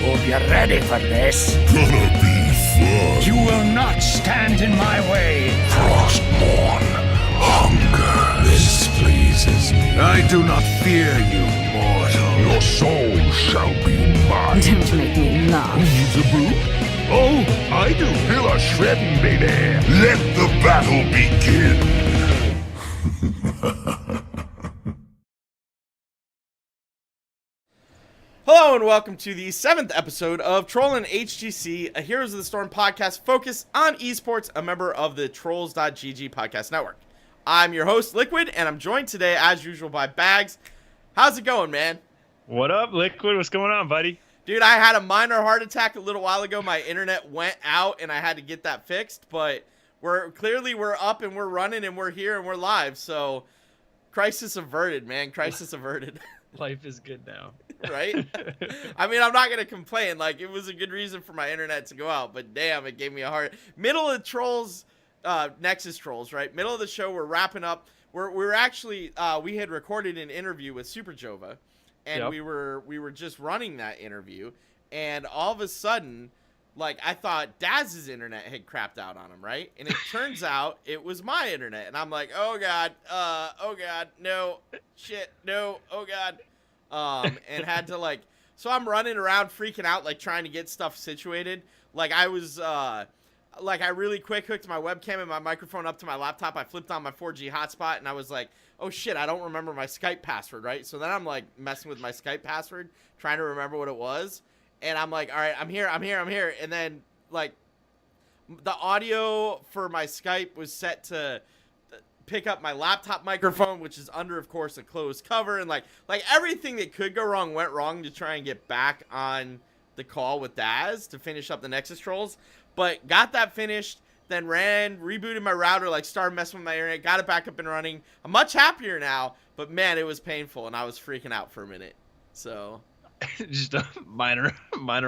hope you're ready for this. Gonna be fun. You will not stand in my way. Frostborn. Hunger. This pleases me. I do not fear you, mortal. Your soul shall be mine. Don't make me laugh. Needs a brew? Oh, I do. Feel a shredding, baby. Let the battle begin. Hello and welcome to the 7th episode of Trollin HGC, a Heroes of the Storm podcast focused on esports, a member of the Trolls.gg podcast network. I'm your host, LiQuiuD, and I'm joined today, as usual, by Bahgz. How's it going, man? What up, LiQuiuD? What's going on, buddy? Dude, I had a minor heart attack a little while ago. My internet went out, and I had to get that fixed, but we're up, and we're running, and we're here, and we're live, so crisis averted, man. Crisis averted. Life is good now. Right? I mean, I'm not going to complain. Like, it was a good reason for my internet to go out, but damn, it gave me a heart. Middle of Trolls, Nexus Trolls, right? Middle of the show, we're wrapping up. We're actually, we had recorded an interview with Super Jova, and Yep. we were just running that interview, and all of a sudden, like, I thought Daz's internet had crapped out on him, right? And it turns out it was my internet, and I'm like, oh god, no, shit, no, oh god. And had to, like, so I'm running around freaking out, like, trying to get stuff situated. Like, I was, like, I really quick hooked my webcam and my microphone up to my laptop. I flipped on my 4G hotspot, and I was like, oh shit, I don't remember my Skype password, right? So then I'm, like, messing with my Skype password, trying to remember what it was. And I'm like, all right, I'm here. And then, like, the audio for my Skype was set to pick up my laptop microphone, which is under, of course, a closed cover, and like everything that could go wrong went wrong to try and get back on the call with Daz to finish up the Nexus Trolls. But got that finished, then rebooted my router, like started messing with my internet, got it back up and running. I'm much happier now, but man, it was painful, and I was freaking out for a minute. So Just a minor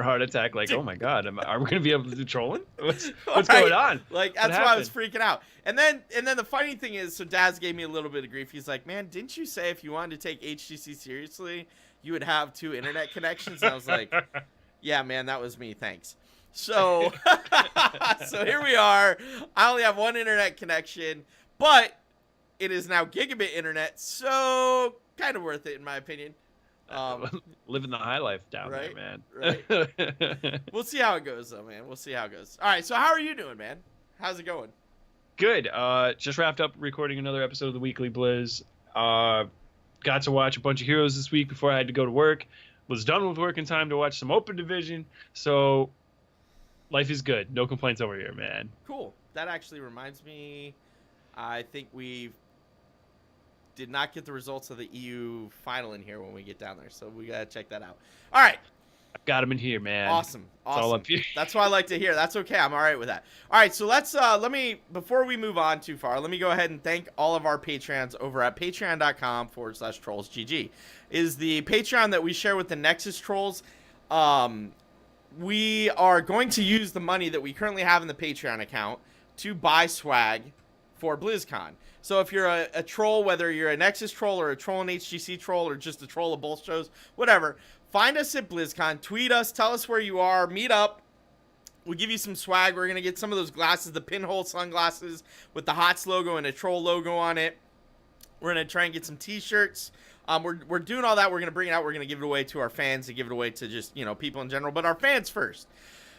heart attack. Like, oh my god, are we gonna be able to do trolling? What's Right? going on? Like, that's why I was freaking out. And then the funny thing is, so Daz gave me a little bit of grief. He's like, man, didn't you say if you wanted to take HGC seriously, you would have 2 internet connections? And I was like, yeah, man, that was me. Thanks. So, so here we are. I only have 1 internet connection, but it is now gigabit internet, so kind of worth it in my opinion. Living the high life down right, there, man. Right. We'll see how it goes, though, man. We'll see how it goes. All right, so how are you doing, man? How's it going? Good. Just wrapped up recording another episode of the Weekly Blizz. Got to watch a bunch of Heroes this week before I had to go to work. Was done with work in time to watch some Open Division. So life is good. No complaints over here, man. Cool. That actually reminds me, I think we did not get the results of the EU final in here when we get down there, so we gotta check that out. All right. I've got him in here, man. Awesome. It's all up here. That's what I like to hear. That's okay. I'm all right with that. All right, so let's before we move on too far, let me go ahead and thank all of our Patreons over at patreon.com/TrollsGG. Is the Patreon that we share with the Nexus Trolls. We are going to use the money that we currently have in the Patreon account to buy swag for BlizzCon. So if you're a troll, whether you're a Nexus troll or a Trollin HGC troll or just a troll of both shows, whatever, find us at BlizzCon, tweet us, tell us where you are, meet up. We'll give you some swag. We're going to get some of those glasses, the pinhole sunglasses with the HOTS logo and a troll logo on it. We're going to try and get some t-shirts. We're doing all that. We're going to bring it out. We're going to give it away to our fans and give it away to just, people in general, but our fans first.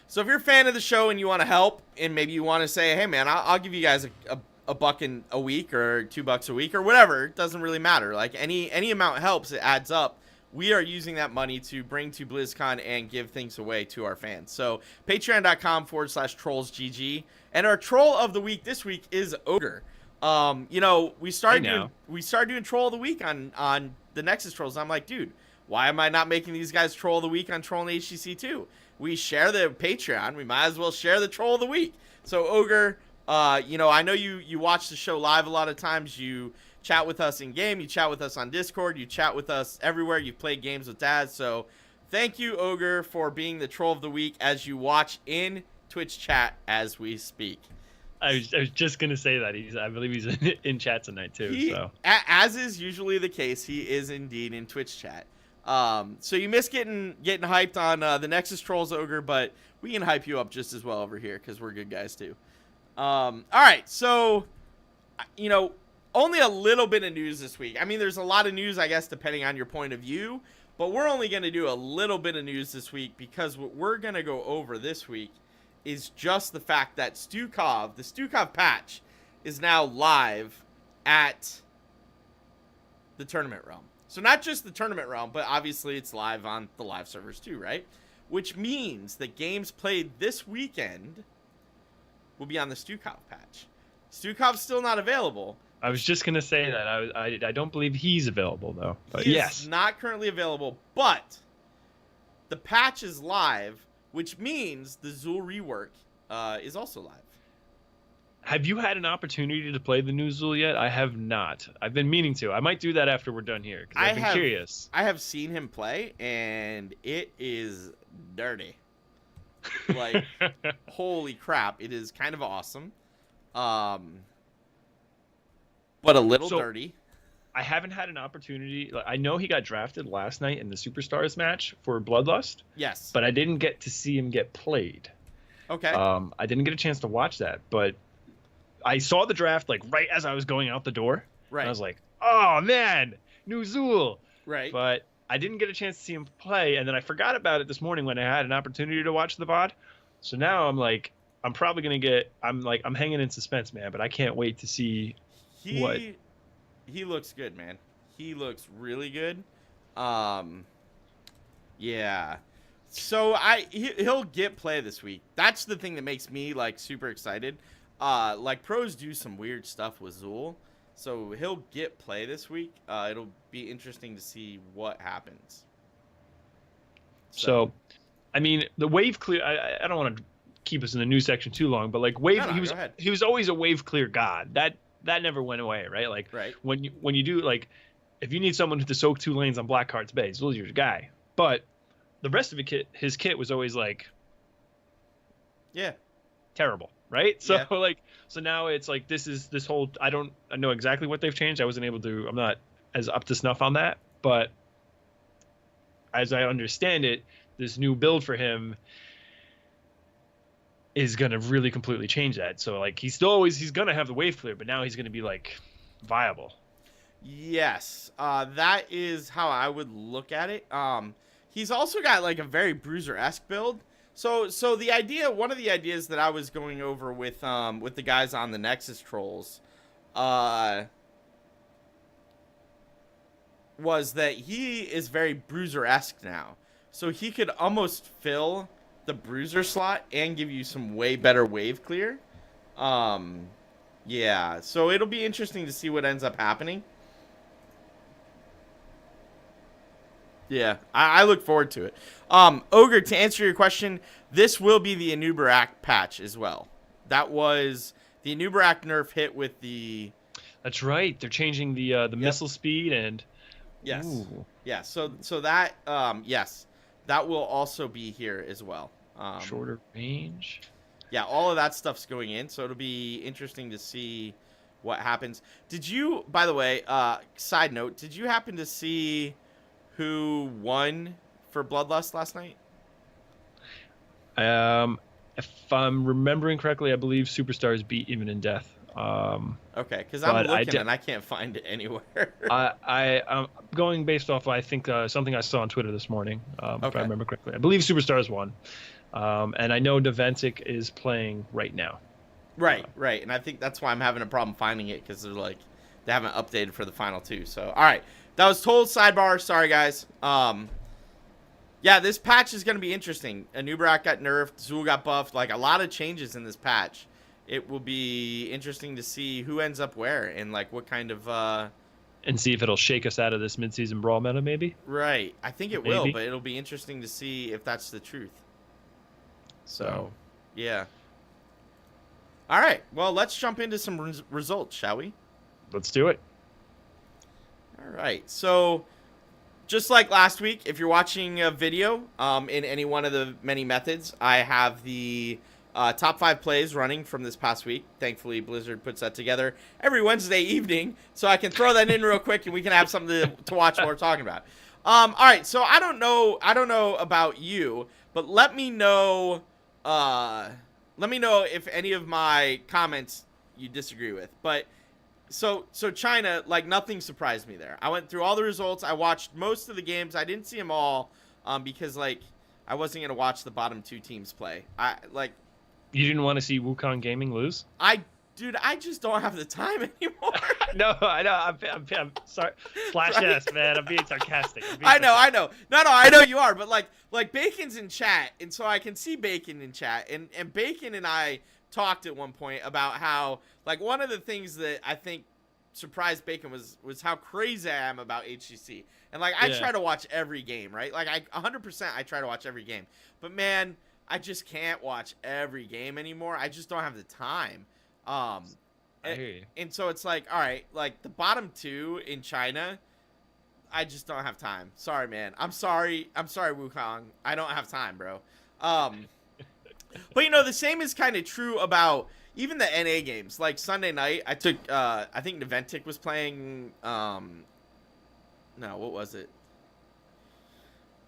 So if you're a fan of the show and you want to help, and maybe you want to say, hey, man, I'll give you guys a $1 a week or $2 a week or whatever, it doesn't really matter. Like any amount helps, it adds up. We are using that money to bring to BlizzCon and give things away to our fans. So patreon.com/TrollsGG. And our troll of the week this week is Ogre. We started doing troll of the week on the Nexus Trolls. I'm like, dude, why am I not making these guys troll of the week on Trollin HGC too? We share the Patreon. We might as well share the troll of the week. So Ogre, I know you watch the show live a lot of times. You chat with us in game. You chat with us on Discord. You chat with us everywhere. You've played games with Dad. So thank you, Ogre, for being the troll of the week as you watch in Twitch chat as we speak. I was just gonna say that I believe he's in chat tonight too. So as is usually the case, he is indeed in Twitch chat. So you missed getting hyped on the Nexus Trolls Ogre, but we can hype you up just as well over here because we're good guys too. All right, so only a little bit of news this week. I mean, there's a lot of news, I guess, depending on your point of view, but we're only going to do a little bit of news this week because what we're going to go over this week is just the fact that the Stukov patch is now live at the tournament realm. So not just the tournament realm, but obviously it's live on the live servers too, right? Which means that games played this weekend will be on the Stukov patch. Stukov's still not available. I was just going to say that. I don't believe he's available, though. But He yes. is not currently available, but the patch is live, which means the Zool rework is also live. Have you had an opportunity to play the new Zool yet? I have not. I've been meaning to. I might do that after we're done here, because I've been curious. I have seen him play, and it is dirty. Like, holy crap. It is kind of awesome. But a little dirty. I haven't had an opportunity. I know he got drafted last night in the Superstars match for Bloodlust. Yes. But I didn't get to see him get played. Okay. I didn't get a chance to watch that, but I saw the draft like right as I was going out the door. Right. And I was like, oh man, new Zool. Right. But I didn't get a chance to see him play, and then I forgot about it this morning when I had an opportunity to watch the VOD. So now I'm like, I'm probably gonna get. I'm hanging in suspense, man. But I can't wait to see. He looks good, man. He looks really good. Yeah. So he'll get play this week. That's the thing that makes me like super excited. Like pros do some weird stuff with Zool, so he'll get play this week. It'll be interesting to see what happens. So I mean, the wave clear. I don't want to keep us in the news section too long, but like wave, No, he was always a wave clear god. That never went away, right? Like when you do like, if you need someone to soak 2 lanes on Black Heart's base, Zool's your guy. But the rest of his kit was always like, terrible, right? So so now it's like this whole. I know exactly what they've changed. I'm not as up to snuff on that, but as I understand it, this new build for him is going to really completely change that. So like he's going to have the wave clear, but now he's going to be like viable. Yes. That is how I would look at it. He's also got like a very bruiser-esque build. So the idea, one of the ideas that I was going over with the guys on the Nexus Trolls, was that he is very bruiser-esque now. So he could almost fill the bruiser slot and give you some way better wave clear. Yeah, so it'll be interesting to see what ends up happening. Yeah, I look forward to it. Ogre, to answer your question, this will be the Anubarak patch as well. That was the Anubarak nerf hit with the... That's right. They're changing the missile speed and... Yes. Ooh. Yeah, so that, yes, that will also be here as well. Shorter range. Yeah, all of that stuff's going in, so it'll be interesting to see what happens. Did you, by the way, side note, did you happen to see who won for Bloodlust last night? If I'm remembering correctly, I believe Superstars beat Even in Death. Okay, because I'm looking and I can't find it anywhere. I'm going based off, I think, something I saw on Twitter this morning, if I remember correctly. I believe Superstars won. And I know Daventic is playing right now. Right. And I think that's why I'm having a problem finding it, because they haven't updated for the final 2. So, all right. That was total sidebar. Sorry, guys. Yeah, this patch is going to be interesting. Anubarak got nerfed. Zool got buffed. Like, a lot of changes in this patch. It will be interesting to see who ends up where and, like, what kind of... And see if it'll shake us out of this midseason brawl meta, maybe? Right. I think it will, but it'll be interesting to see if that's the truth. So, yeah. All right. Well, let's jump into some results, shall we? Let's do it. All right. So, just like last week, if you're watching a video in any one of the many methods, I have the top 5 plays running from this past week. Thankfully, Blizzard puts that together every Wednesday evening, so I can throw that in real quick and we can have something to watch while we're talking about. All right, so I don't know about you, but let me know if any of my comments you disagree with. But so China, like, nothing surprised me there. I went through all the results. I watched most of the games. I didn't see them all because like I wasn't gonna watch the bottom 2 teams play. You didn't want to see Wukong Gaming lose? Dude, I just don't have the time anymore. No, I know. I'm sorry. Slash Right? S, man. I'm being sarcastic. I know. No, I know you are, but like Bacon's in chat, and so I can see Bacon in chat, and Bacon and I talked at one point about how, like, one of the things that I think surprised Bacon was how crazy I am about HGC, and like I try to watch every game, right? Like 100% I try to watch every game, but man, I just can't watch every game anymore. I just don't have the time. I hear you. And so it's like, all right, like the bottom 2 in China, I just don't have time. Sorry, man. I'm sorry, Wukong. I don't have time, bro. But you know, the same is kind of true about even the NA games. Like Sunday night, I took I think Naventic was playing no, what was it?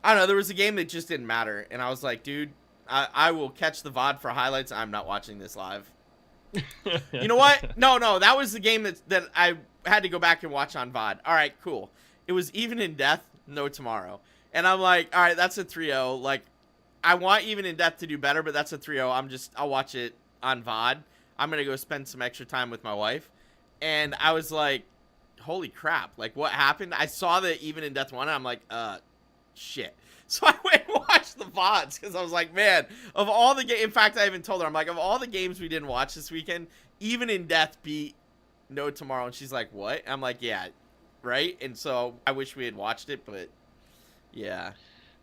I don't know, there was a game that just didn't matter, and I was like, dude, I will catch the VOD for highlights. I'm not watching this live. You know what? No, that was the game that I had to go back and watch on VOD. All right, cool. It was Even in Death, No Tomorrow. And I'm like, all right, that's a 3-0. Like, I want Even in Death to do better, but that's a 3-0. I'll watch it on VOD. I'm going to go spend some extra time with my wife. And I was like, holy crap. Like, what happened? I saw that Even in Death won, and I'm like, shit. So I went and watched the VODs because I was like, man, of all the games, in fact, I even told her, I'm like, of all the games we didn't watch this weekend, Even in Death beat No Tomorrow. And she's like, what? I'm like, yeah, right? And so I wish we had watched it, but yeah.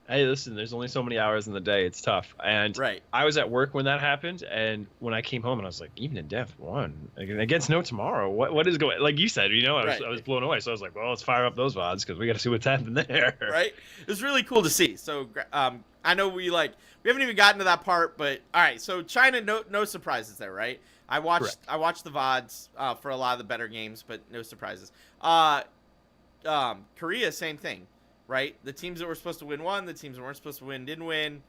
Hey, listen, there's only so many hours in the day. It's tough. And Right. I was at work when that happened, and when I came home, and I was like, Even in Death won against No Tomorrow. What is going? Like you said, you know, I was blown away. So I was like, well, let's fire up those VODs because we got to see what's happened there. Right. It was really cool to see. So I know we haven't even gotten to that part, but all right. So China, no surprises there, right? I watched the VODs for a lot of the better games, but no surprises. Korea, same thing. Right? The teams that were supposed to win won. The teams that weren't supposed to win didn't win.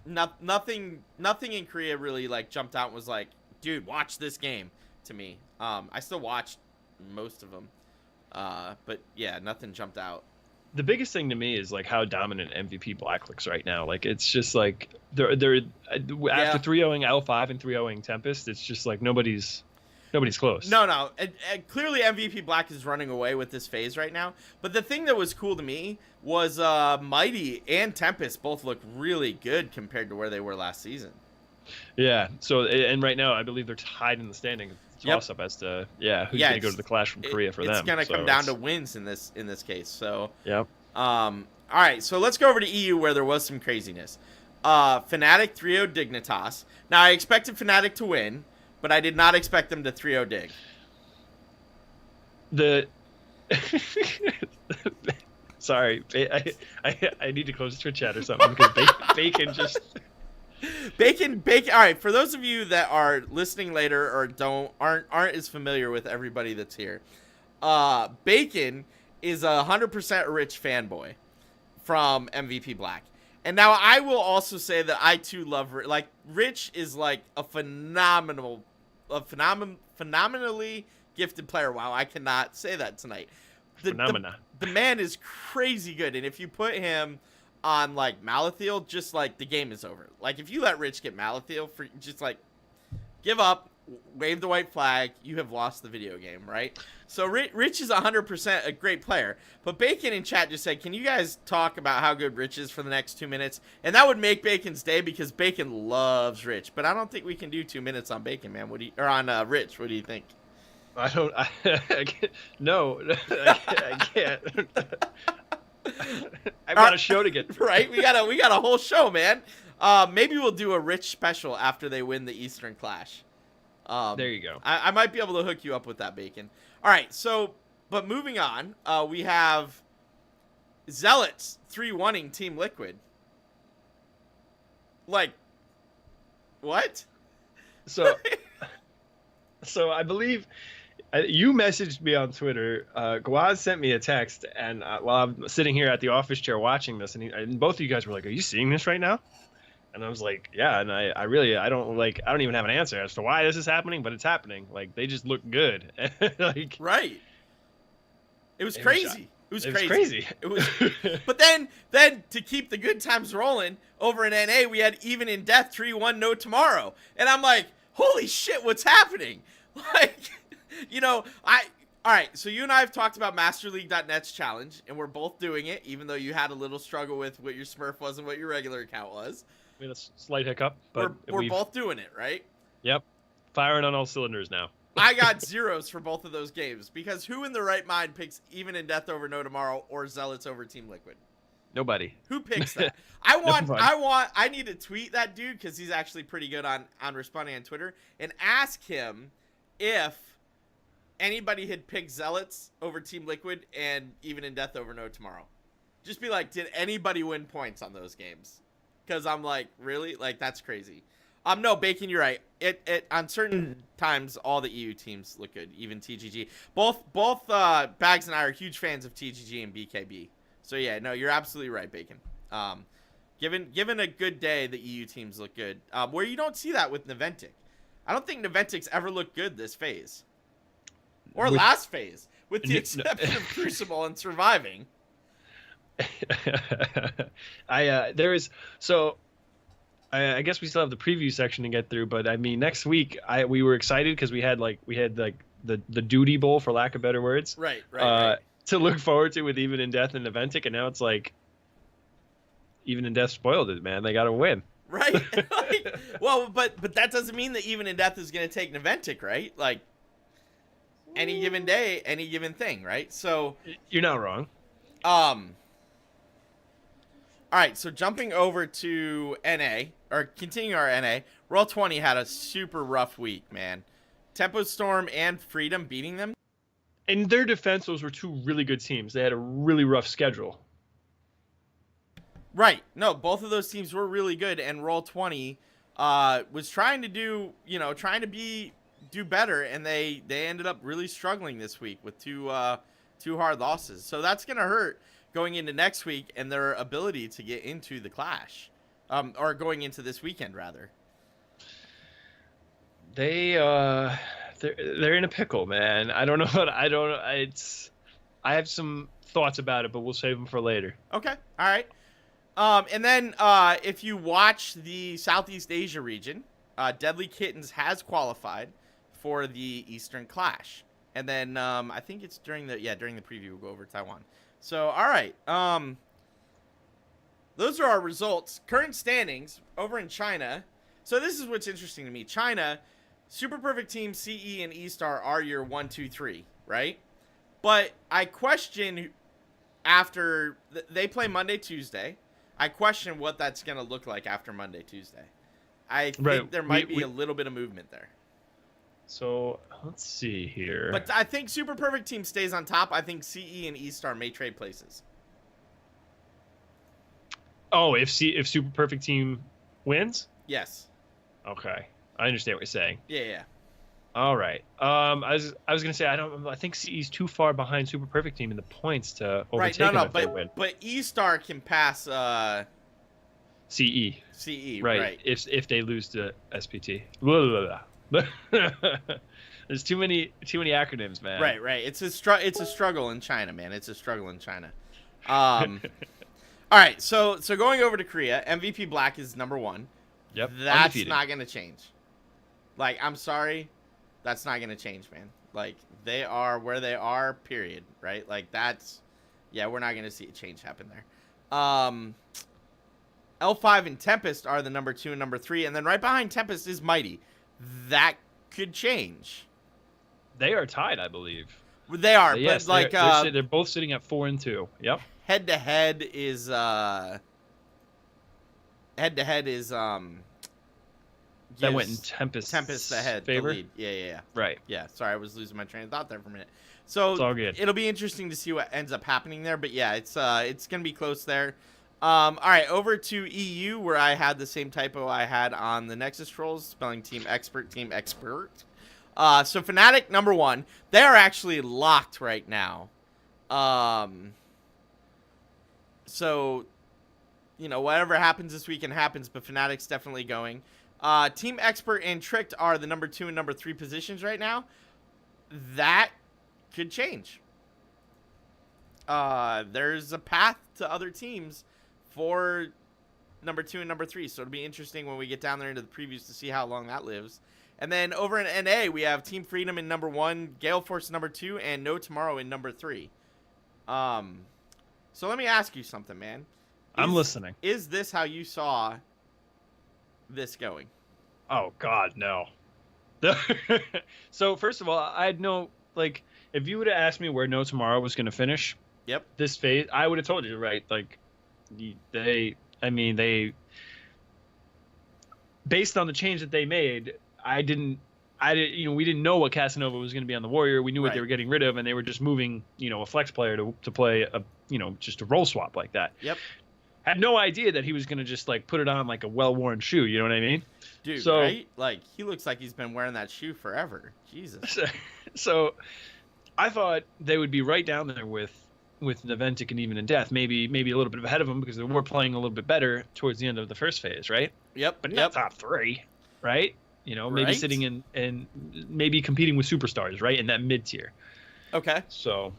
Nothing in Korea really like jumped out and was like, dude, watch this game to me. I still watched most of them. But yeah, nothing jumped out. The biggest thing to me is like how dominant MVP Black looks right now. Like it's just like they're after 3-0ing L5 and 3-0ing Tempest, it's just like nobody's close. No. And clearly MVP Black is running away with this phase right now. But the thing that was cool to me was Mighty and Tempest both look really good compared to where they were last season. Yeah. So, and right now, I believe they're tied in the standing. Toss up as to who's going to go to the Clash from Korea for them. It's going to come down to wins in this case. So yep. All right, so let's go over to EU where there was some craziness. Fnatic 3-0 Dignitas. Now I expected Fnatic to win, but I did not expect them to 3-0 Dig. Sorry, I need to close Twitch chat or something because Bacon just. Bacon. All right, for those of you that are listening later or aren't as familiar with everybody that's here, Bacon is 100% Rich fanboy from MVP Black. And now I will also say that I too love like Rich is like a phenomenally gifted player. Wow, I cannot say that tonight. The man is crazy good, and if you put him on like Malathiel, just like the game is over. Like if you let Rich get Malathiel, for just like give up, wave the white flag, you have lost the video game, right? So Rich is 100% a great player. But Bacon in chat just said, can you guys talk about how good Rich is for the next 2 minutes? And that would make Bacon's day because Bacon loves Rich. But I don't think we can do 2 minutes on Bacon, man. On Rich. What do you think? I can't. No, I can't. I've got a show to get through. Right? We got a whole show, man. Maybe we'll do a Rich special after they win the Eastern Clash. There you go. I might be able to hook you up with that, Bacon. All right, so, but moving on, we have Zealots 3-1ing Team LiQuiud. Like, what? So I believe You messaged me on Twitter. Gawaz sent me a text, and while I'm sitting here at the office chair watching this, and both of you guys were like, "Are you seeing this right now?" And I was like, "Yeah." And I don't even have an answer as to why this is happening, but it's happening. Like they just look good. Like Right. It was crazy. It was crazy. It was. But then to keep the good times rolling, over in NA we had even in death 3-1 no tomorrow, and I'm like, holy shit, what's happening? Like. All right, so you and I have talked about MasterLeague.net's challenge, and we're both doing it, even though you had a little struggle with what your Smurf was and what your regular account was. We had a slight hiccup, but we're both doing it, right? Yep. Firing on all cylinders now. I got zeros for both of those games, because who in the right mind picks even in death over no tomorrow or Zealots over Team LiQuiud? Nobody. Who picks that? I need to tweet that dude, because he's actually pretty good on responding on Twitter, and ask him if anybody had picked Zealots over Team LiQuiud and even in death over no tomorrow. Just be like, did anybody win points on those games? Because I'm like, really? Like, that's crazy. No, Bacon, you're right. It on certain times, all the EU teams look good, even TGG. Both Bahgz and I are huge fans of TGG and BKB. So yeah, no, you're absolutely right, Bacon. Given a good day, the EU teams look good. Where you don't see that with Naventic. I don't think Naventic's ever looked good this phase. Or last phase, with the exception of Crucible and surviving. I guess we still have the preview section to get through, but I mean next week we were excited because we had the duty bowl, for lack of better words. Right. To look forward to with Even in Death and Naventic, and now it's like Even in Death spoiled it, man. They got to win. Right. Well, but that doesn't mean that Even in Death is going to take Naventic, right? Like any given day, any given thing, right? So you're not wrong. All right, so jumping over to NA, or continuing our NA, Roll20 had a super rough week, man. Tempo Storm and Freedom beating them. In their defense, those were two really good teams. They had a really rough schedule. Right. No, both of those teams were really good, and Roll20 was trying to do better, and they ended up really struggling this week with two hard losses. So that's gonna hurt going into next week and their ability to get into the Clash, or going into this weekend rather. They're in a pickle, man. I don't know what I have some thoughts about it, but we'll save them for later. Okay. All right. And then if you watch the Southeast Asia region, Deadly Kittens has qualified for the Eastern Clash. And then I think it's during the preview we'll go over Taiwan. So, all right. Those are our results. Current standings over in China. So this is what's interesting to me. China, Super Perfect Team, CE, and E-Star are your 1, 2, 3, right? But I question after they play Monday, Tuesday. I question what that's going to look like after Monday, Tuesday. I think there might be a little bit of movement there. So let's see here. But I think Super Perfect Team stays on top. I think CE and E-Star may trade places. Oh, if Super Perfect Team wins? Yes. Okay, I understand what you're saying. Yeah. All right. I was gonna say I think CE's too far behind Super Perfect Team in the points to overtake them if they win. But E-Star can pass CE. CE, right. If they lose to SPT. Blah, blah, blah. There's too many acronyms, man. Right. It's a struggle in China, man. It's a struggle in China. All right, so going over to Korea, MVP Black is number 1. Yep. That's undefeated. not gonna change. Like, I'm sorry, that's not gonna change, man. Like, they are where they are. Period. Right? Like, we're not gonna see a change happen there. L5 and Tempest are the number 2 and number 3, and then right behind Tempest is Mighty. That could change. They are tied, I believe. They are, yes, but like they're both sitting at 4 and 2. Yep. Head to head is that went in Tempest ahead favor. The lead. Yeah. Right. Yeah. Sorry, I was losing my train of thought there for a minute. So it's all good. It'll be interesting to see what ends up happening there. But yeah, it's gonna be close there. All right, over to EU, where I had the same typo I had on the Nexus Trolls, spelling Team Expert. So Fnatic number 1, they are actually locked right now. So, you know, whatever happens this weekend happens, but Fnatic's definitely going. Team Expert and Tricked are the number 2 and number 3 positions right now. That could change. There's a path to other teams for number 2 and number 3, so it'll be interesting when we get down there into the previews to see how long that lives. And then over in NA, we have Team Freedom in number 1, Gale Force number 2, and No Tomorrow in number 3. So let me ask you something, man. I'm listening. Is this how you saw this going? Oh, God, no. So, first of all, I had no, like, if you would have asked me where No Tomorrow was going to finish this phase, I would have told you, right? Like, they, based on the change that they made, we didn't know what Casanova was going to be on the Warrior. We knew what they were getting rid of, and they were just moving, a flex player to play just a role swap like that. Yep. Had no idea that he was going to just like put it on like a well-worn shoe. You know what I mean? Dude, so, right? Like, he looks like he's been wearing that shoe forever. Jesus. So I thought they would be right down there with Naventic and Even in Death, maybe a little bit ahead of them because they were playing a little bit better towards the end of the first phase, right? Yep. But not top 3, right? Maybe sitting in and maybe competing with superstars, right? In that mid tier. Okay. So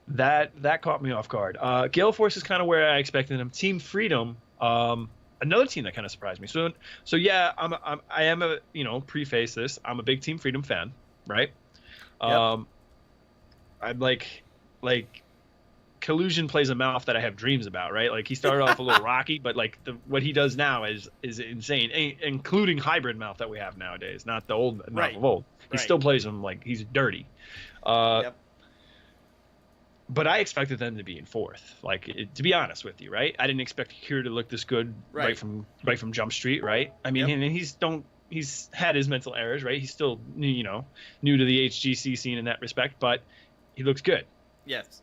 that caught me off guard. Gale Force is kind of where I expected them. Team Freedom, another team that kind of surprised me. So yeah, I am a preface this. I'm a big Team Freedom fan, right? Yep. I'm like Collusion plays a mouth that I have dreams about, right? Like he started off a little rocky, but like what he does now is insane, including hybrid mouth that we have nowadays, not the old mouth of old. He still plays him like he's dirty. Yep. But I expected them to be in 4th. To be honest with you, right? I didn't expect Cure to look this good right from Jump Street, right? I mean, and he's had his mental errors, right? He's still new to the HGC scene in that respect, but he looks good. Yes.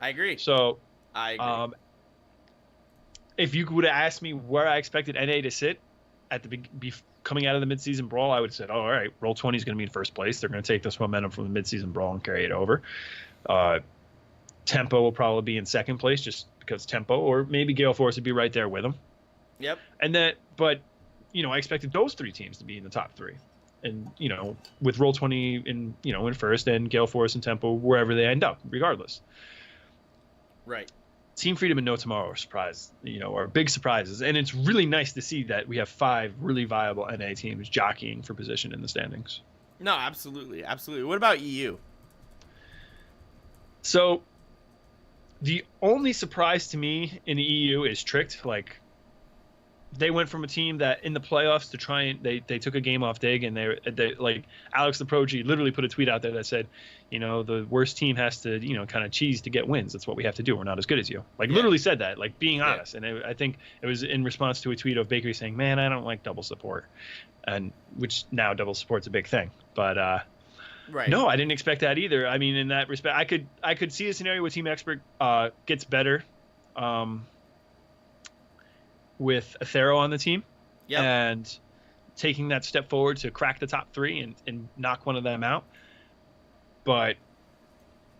I agree. So, I agree. If you would have asked me where I expected NA to sit at coming out of the midseason brawl, I would have said, all right, Roll 20 is going to be in first place. They're going to take this momentum from the midseason brawl and carry it over. Tempo will probably be in second place just because Tempo, or maybe Gale Force would be right there with them. Yep. But I expected those 3 teams to be in the top 3. And, with Roll 20 in first and Gale Force and Tempo wherever they end up, regardless. Right. Team Freedom and No Tomorrow are big surprises. And it's really nice to see that we have 5 really viable NA teams jockeying for position in the standings. No, absolutely. Absolutely. What about EU? So the only surprise to me in the EU is Tricked. Like, they went from a team that in the playoffs to try and they took a game off Dig, and they like Alex the Prodigy literally put a tweet out there that said, the worst team has to, kind of cheese to get wins. That's what we have to do. We're not as good as you. Literally said that, like being honest. And I think it was in response to a tweet of Bakery saying, man, I don't like double support. And which now double support's a big thing. But no, I didn't expect that either. I mean, in that respect, I could see a scenario where Team Expert gets better. With Athero on the team and taking that step forward to crack the top 3 and knock one of them out. But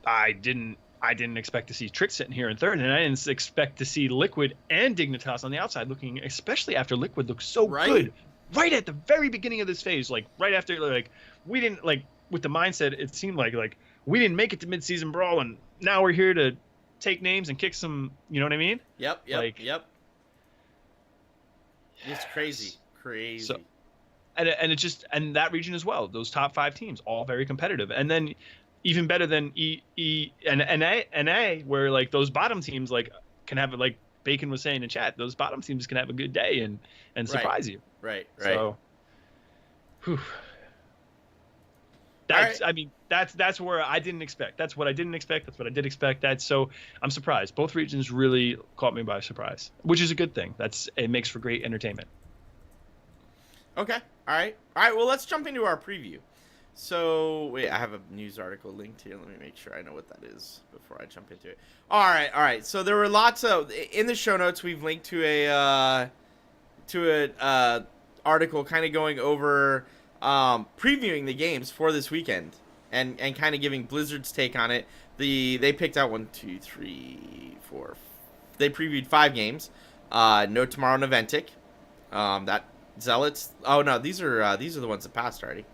I didn't expect to see Trick sitting here in 3rd, and I didn't expect to see LiQuiuD and Dignitas on the outside looking, especially after LiQuiuD looked so good right at the very beginning of this phase, like right after, like we didn't like with the mindset, it seemed like we didn't make it to midseason brawl, and now we're here to take names and kick some, you know what I mean? Yep. It's crazy. So, and that region as well. Those top 5 teams, all very competitive, and then even better than NA, where like those bottom teams like can have like Bacon was saying in chat. Those bottom teams can have a good day and surprise you. Right. So, I mean, that's where I didn't expect. That's what I didn't expect. That's what I did expect. So I'm surprised. Both regions really caught me by surprise, which is a good thing. It makes for great entertainment. Okay. All right. Well, let's jump into our preview. So wait, I have a news article linked here. Let me make sure I know what that is before I jump into it. All right. So there were lots of in the show notes. We've linked to a article kind of going over previewing the games for this weekend and kind of giving Blizzard's take on it. They picked out 1, 2, 3, 4. They previewed 5 games. No Tomorrow Noventic. That Zealots. Oh no, these are the ones that passed already.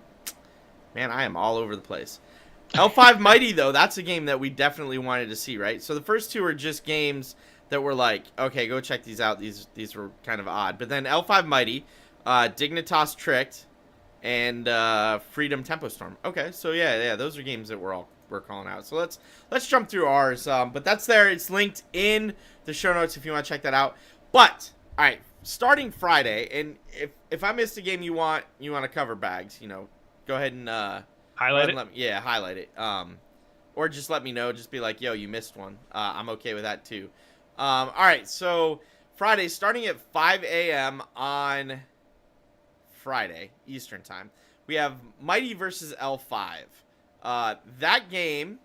Man, I am all over the place. L5 Mighty though, that's a game that we definitely wanted to see, right? So the first 2 are just games that were like, okay, go check these out. These were kind of odd. But then L5 Mighty, Dignitas Tricked, and Freedom Tempo Storm. Okay, so yeah, those are games that we're calling out. So let's jump through ours. But that's there. It's linked in the show notes if you want to check that out. But all right, starting Friday, and if I missed a game you want to cover, Bahgz, go ahead and Highlight it. Highlight it. Or just let me know. Just be like, yo, you missed one. I'm okay with that too. All right, so Friday, starting at 5 a.m. on Friday Eastern time, we have Mighty versus L5. That game.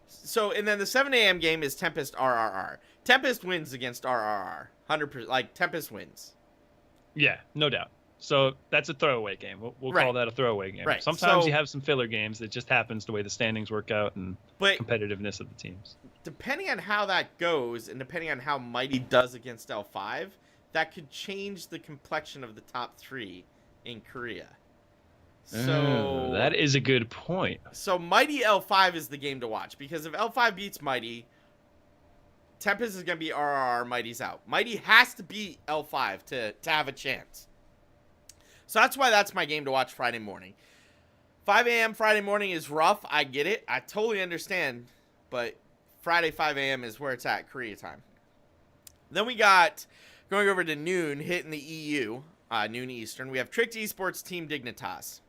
So, and then the 7 a.m. game is Tempest RRR. Tempest wins against RRR. 100%. Like, Tempest wins. Yeah, no doubt. So that's a throwaway game. We'll Right. call that a throwaway game. Right. Sometimes So- you have some filler games. It just happens the way the standings work out and But competitiveness of the teams. depending on how that goes, and depending on how Mighty does against L5, that could change the complexion of the top 3 in Korea. So That is a good point. So Mighty L5 is the game to watch, because if L5 beats Mighty, Tempest is going to be RRR, Mighty's out. Mighty has to beat L5 to have a chance. So that's why that's my game to watch Friday morning. 5 a.m. Friday morning is rough. I get it. I totally understand. But Friday 5 a.m. is where it's at, Korea time. Then we got, going over to noon, hitting the EU, noon Eastern. We have Tricked Esports Team Dignitas.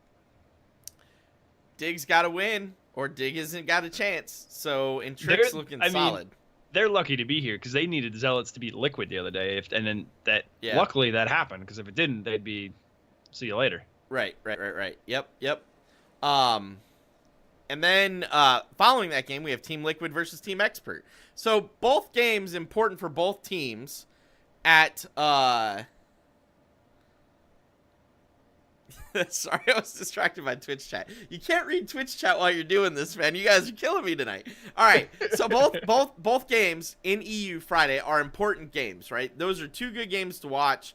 Dig's got to win, or Dig isn't got a chance. So, and Trick's looking solid. They're lucky to be here because they needed Zealots to beat LiQuiud the other day. Luckily that happened, because if it didn't, they'd be see you later. Right. Yep. And then following that game, we have Team LiQuiud versus Team Expert. So both games important for both teams at sorry, I was distracted by Twitch chat. You can't read Twitch chat while you're doing this, man. You guys are killing me tonight. All right, so both games in EU Friday are important games, right? Those are 2 good games to watch.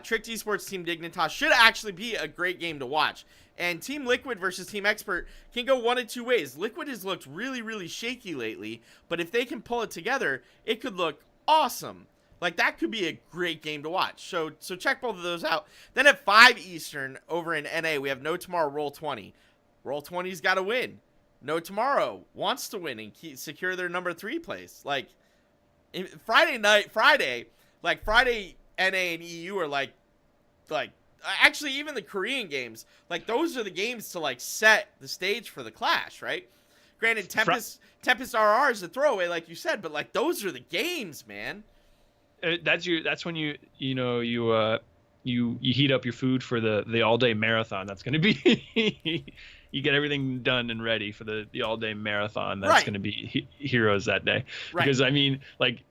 Tricked Esports Team Dignitas should actually be a great game to watch. And Team LiQuiud versus Team Expert can go one of 2 ways. LiQuiud has looked really, really shaky lately, but if they can pull it together, it could look awesome. Like, that could be a great game to watch. So check both of those out. Then at 5 Eastern, over in NA, we have No Tomorrow Roll 20. Roll 20's got to win. No Tomorrow wants to win and secure their number 3 place. Like, Friday, NA and EU are like, actually, even the Korean games, like, those are the games to, like, set the stage for the clash, right? Granted, Tempest RR is a throwaway, like you said, but, like, those are the games, man. That's when you heat up your food for the all-day marathon. That's going to be you get everything done and ready for the all-day marathon. That's going to be heroes that day. Right. Because I mean, like,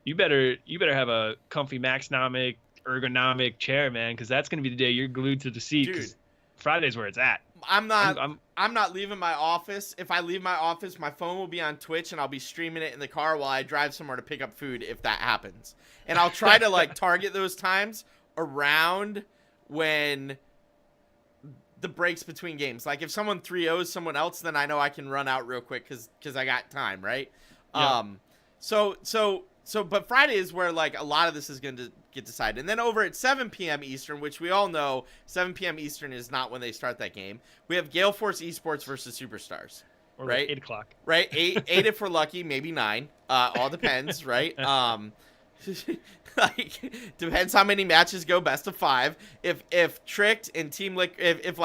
you better have a comfy Maxnomic ergonomic chair, man, because that's going to be the day you're glued to the seat. Dude, Friday's where it's at. I'm not leaving my office. If I leave my office, my phone will be on Twitch and I'll be streaming it in the car while I drive somewhere to pick up food, if that happens. And I'll try to, like, target those times around when the breaks between games. Like, if someone 3-0s someone else, then I know I can run out real quick because I got time, right? Yeah. But Friday is where, like, a lot of this is going to get decided. And then over at 7 p.m. Eastern, which we all know 7 p.m. Eastern is not when they start that game, we have Gale Force Esports versus Superstars. Or right? like 8 o'clock. Right? 8 if we're lucky, maybe 9. All depends, right? Like, depends how many matches go best of 5. If Tricked and Team if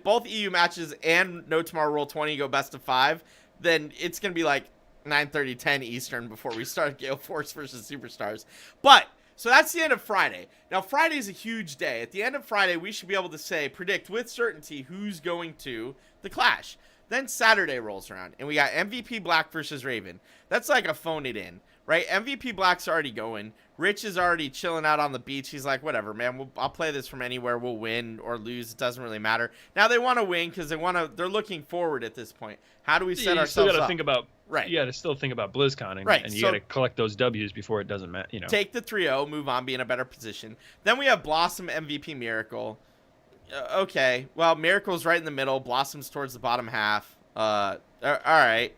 both EU matches and No Tomorrow Roll 20 go best of 5, then it's gonna be like 9:30, 10 Eastern before we start Gale Force versus Superstars. But so that's the end of Friday. Now Friday is a huge day. At the end of Friday, we should be able to predict with certainty who's going to the Clash. Then Saturday rolls around, and we got MVP Black versus Raven. That's like a phone it in. right? MVP Black's already going. Rich is already chilling out on the beach. He's like, whatever, man. I'll play this from anywhere. We'll win or lose. It doesn't really matter. Now they want to win because they're looking forward at this point. How do we set ourselves still gotta up? Think about, right. You got to still think about BlizzCon, and, right. and you So, got to collect those W's before it doesn't matter. Take the 3-0, move on, be in a better position. Then we have Blossom, MVP, Miracle. Okay, well, Miracle's right in the middle. Blossom's towards the bottom half. All right.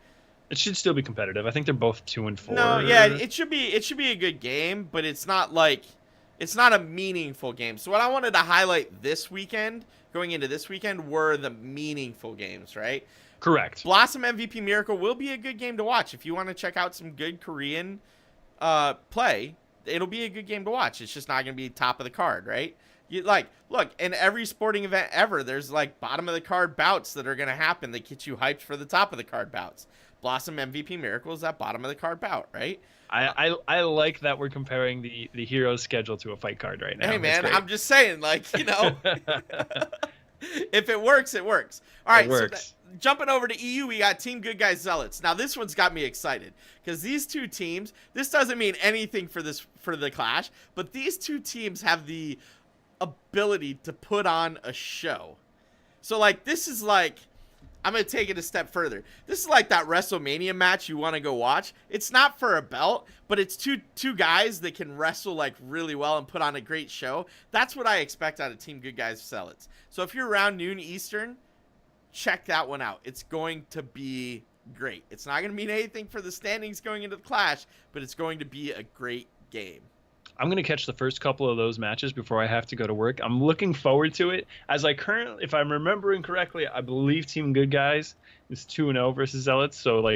It should still be competitive. I think they're both 2 and 4. No, yeah, it should be a good game, but it's not a meaningful game. So what I wanted to highlight this weekend, going into this weekend, were the meaningful games, right? Correct. Blossom MVP Miracle will be a good game to watch. If you want to check out some good Korean play, it'll be a good game to watch. It's just not going to be top of the card, right? Look, in every sporting event ever, there's like bottom of the card bouts that are going to happen that get you hyped for the top of the card bouts. Blossom MVP Miracle is that bottom of the card bout, right? I like that we're comparing the hero's schedule to a fight card right now. Hey, man, I'm just saying, if it works, it works. All right, so jumping over to EU, we got Team Good Guys Zealots. Now, this one's got me excited because these two teams, this doesn't mean anything for the Clash, but these two teams have the ability to put on a show. So, this is I'm going to take it a step further. This is like that WrestleMania match you want to go watch. It's not for a belt, but it's two guys that can wrestle really well and put on a great show. That's what I expect out of Team Good Guys Zealots. So if you're around noon Eastern, check that one out. It's going to be great. It's not going to mean anything for the standings going into the Clash, but it's going to be a great game. I'm going to catch the first couple of those matches before I have to go to work. I'm looking forward to it. If I'm remembering correctly, I believe Team Good Guys is 2-0 versus Zealots. So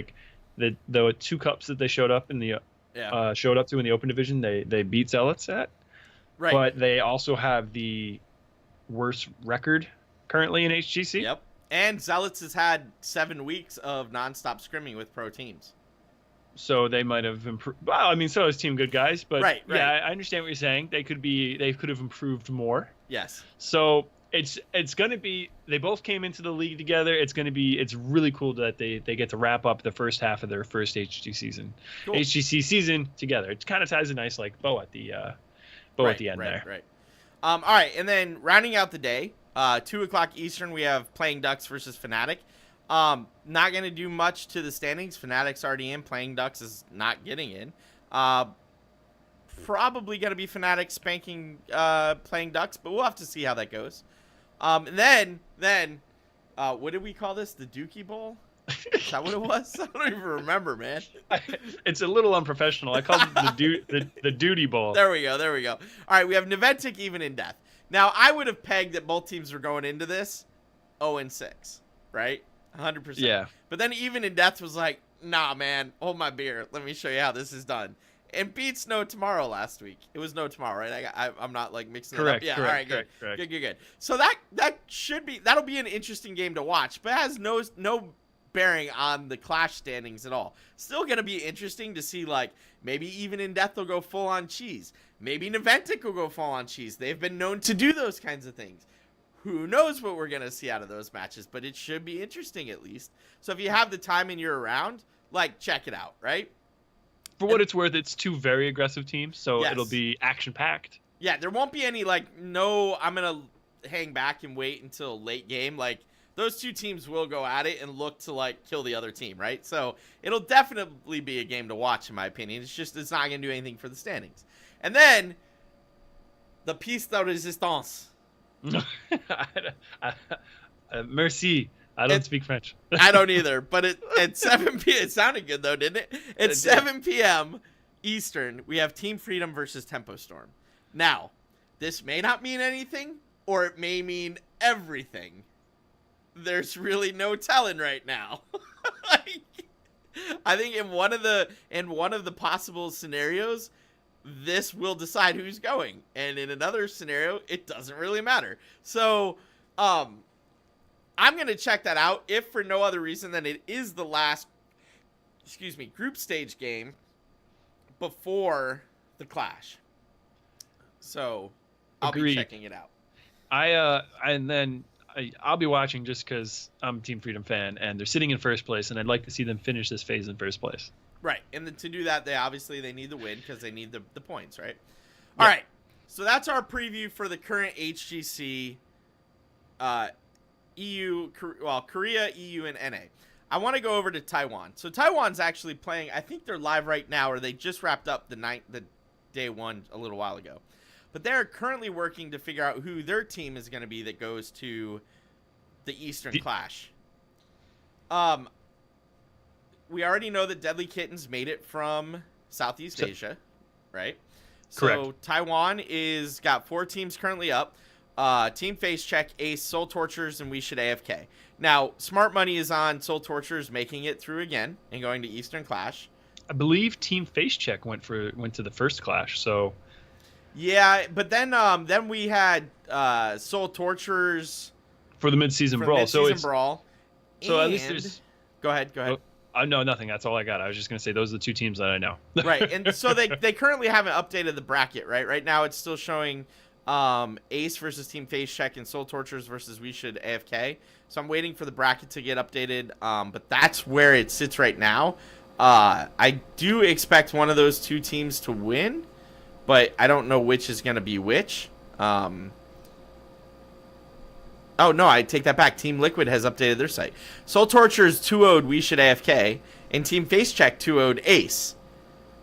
the 2 cups that they showed up to in the open division, they beat Zealots at. Right. But they also have the worst record currently in HGC. Yep. And Zealots has had 7 weeks of nonstop scrimming with pro teams. So they might have improved. Well, I mean, so is Team Good Guys, but right. Yeah, I understand what you're saying. They could have improved more. Yes. So it's going to be. They both came into the league together. It's really cool that they get to wrap up the first half of their first HGC season together. It kind of ties a nice bow at the end there. Right. All right, and then rounding out the day, 2:00 Eastern, we have Playing Ducks versus Fnatic. Not going to do much to the standings. Fnatic's already in. Playing Ducks is not getting in. Probably going to be Fnatic spanking Playing Ducks, but we'll have to see how that goes. And then what did we call this? The Dookie Bowl? Is that what it was? I don't even remember, man. It's a little unprofessional. I called it the Duty Bowl. There we go. All right, we have Niventic even in death. Now, I would have pegged that both teams were going into this 0-6, right? 100%. Yeah. But then even in death was like, nah, man, hold my beer. Let me show you how this is done. And beats No Tomorrow last week. It was No Tomorrow, right? I'm not mixing it up. Yeah. Correct, all right. correct. Good. So that'll be an interesting game to watch, but it has no bearing on the Clash standings at all. Still gonna be interesting to see maybe even in death they'll go full on cheese. Maybe Niventic will go full on cheese. They've been known to do those kinds of things. Who knows what we're going to see out of those matches, but it should be interesting at least. So if you have the time and you're around, check it out, right? For what it's worth, it's 2 very aggressive teams, so yes. It'll be action-packed. Yeah, there won't be any, no, I'm going to hang back and wait until late game. Those 2 teams will go at it and look to, kill the other team, right? So it'll definitely be a game to watch, in my opinion. It's not going to do anything for the standings. And then, the piece de resistance. Merci. I don't speak French. I don't either, but at 7 p.m. It sounded good though, didn't it? At 7 p.m. Eastern, we have Team Freedom versus Tempo Storm. Now, this may not mean anything, or it may mean everything. There's really no telling right now. I think in one of the possible scenarios, this will decide who's going, and in another scenario it doesn't really matter. So I'm gonna check that out, if for no other reason than it is the last group stage game before the Clash. So I'll be checking it out. I'll be watching just because I'm a Team Freedom fan and they're sitting in first place, and I'd like to see them finish this phase in first place. Right, and to do that, they need the win because they need the points, right? Yeah. All right, so that's our preview for the current HGC, Korea, EU, and NA. I want to go over to Taiwan. So Taiwan's actually playing. I think they're live right now, or they just wrapped up the day one a little while ago. But they're currently working to figure out who their team is going to be that goes to the Eastern Clash. We already know that Deadly Kittens made it from Southeast Asia, right? Correct. So Taiwan got 4 teams currently up. Team Face Check, Ace, Soul Torturers, and We Should AFK. Now, Smart Money is on Soul Torturers making it through again and going to Eastern Clash. I believe Team Face Check went to the first Clash, so... Yeah, but then we had Soul Torturers... For the mid-season brawl. Brawl. So at least there's... Go ahead. No, nothing. That's all I got. I was just going to say those are the 2 teams that I know. Right, and so they currently haven't updated the bracket, right? Right now it's still showing Ace versus Team Face Check and Soul Torturers versus We Should AFK. So I'm waiting for the bracket to get updated, but that's where it sits right now. I do expect one of those 2 teams to win, but I don't know which is going to be which. Oh, no, I take that back. Team LiQuiuD has updated their site. Soul Torturers 2-0'd We Should AFK, and Team Face Check 2-0'd Ace.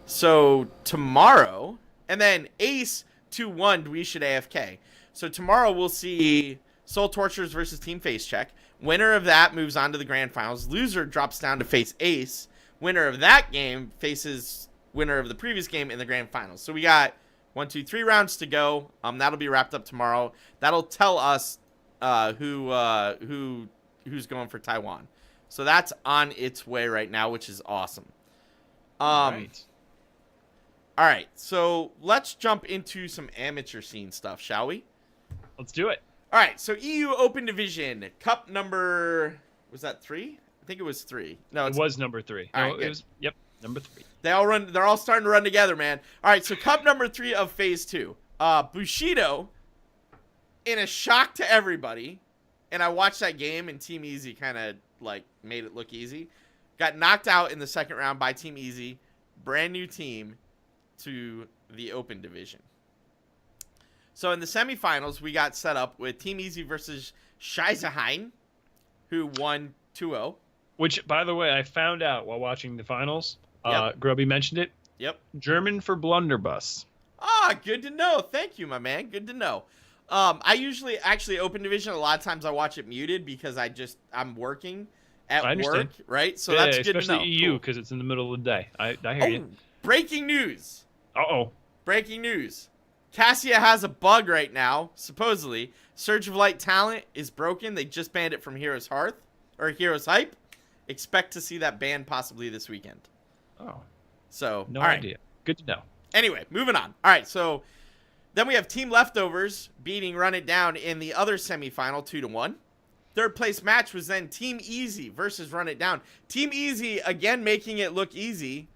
So tomorrow, and then Ace 2-1'd We Should AFK. So tomorrow we'll see Soul Torturers versus Team Face Check. Winner of that moves on to the grand finals. Loser drops down to face Ace. Winner of that game faces winner of the previous game in the grand finals. So we got 1, 2, 3 rounds to go. That'll be wrapped up tomorrow. That'll tell us who's going for Taiwan. So that's on its way right now, which is awesome. Right. All right, so let's jump into some amateur scene stuff, shall we? Let's do it. All right, so EU Open Division Cup number, was that 3? I think it was 3. No, It was number 3. All No, right, good. it was, yep, number 3. They're all starting to run together, man. All right, so Cup number 3 of Phase 2. Bushido, in a shock to everybody, and I watched that game, and Team Easy kind of like made it look easy. Got knocked out in the second round by Team Easy, brand new team to the Open Division. So in the semifinals, we got set up with Team Easy versus Scheißeheim, who won 2-0. Which, by the way, I found out while watching the finals. Yep. Grubby mentioned it. Yep. German for blunderbuss. Good to know. Thank you, my man. Good to know. I usually actually Open Division. A lot of times I watch it muted because I'm working at work, right? So yeah, that's good to know. Especially EU because it's in the middle of the day. I hear you. Breaking news. Uh-oh. Breaking news. Cassia has a bug right now, supposedly. Surge of Light talent is broken. They just banned it from Heroes Hearth or Heroes Hype. Expect to see that ban possibly this weekend. Oh. So, No all right. idea. Good to know. Anyway, moving on. All right, so then we have Team Leftovers beating Run It Down in the other semifinal 2-1. Third place match was then Team Easy versus Run It Down. Team Easy again making it look easy,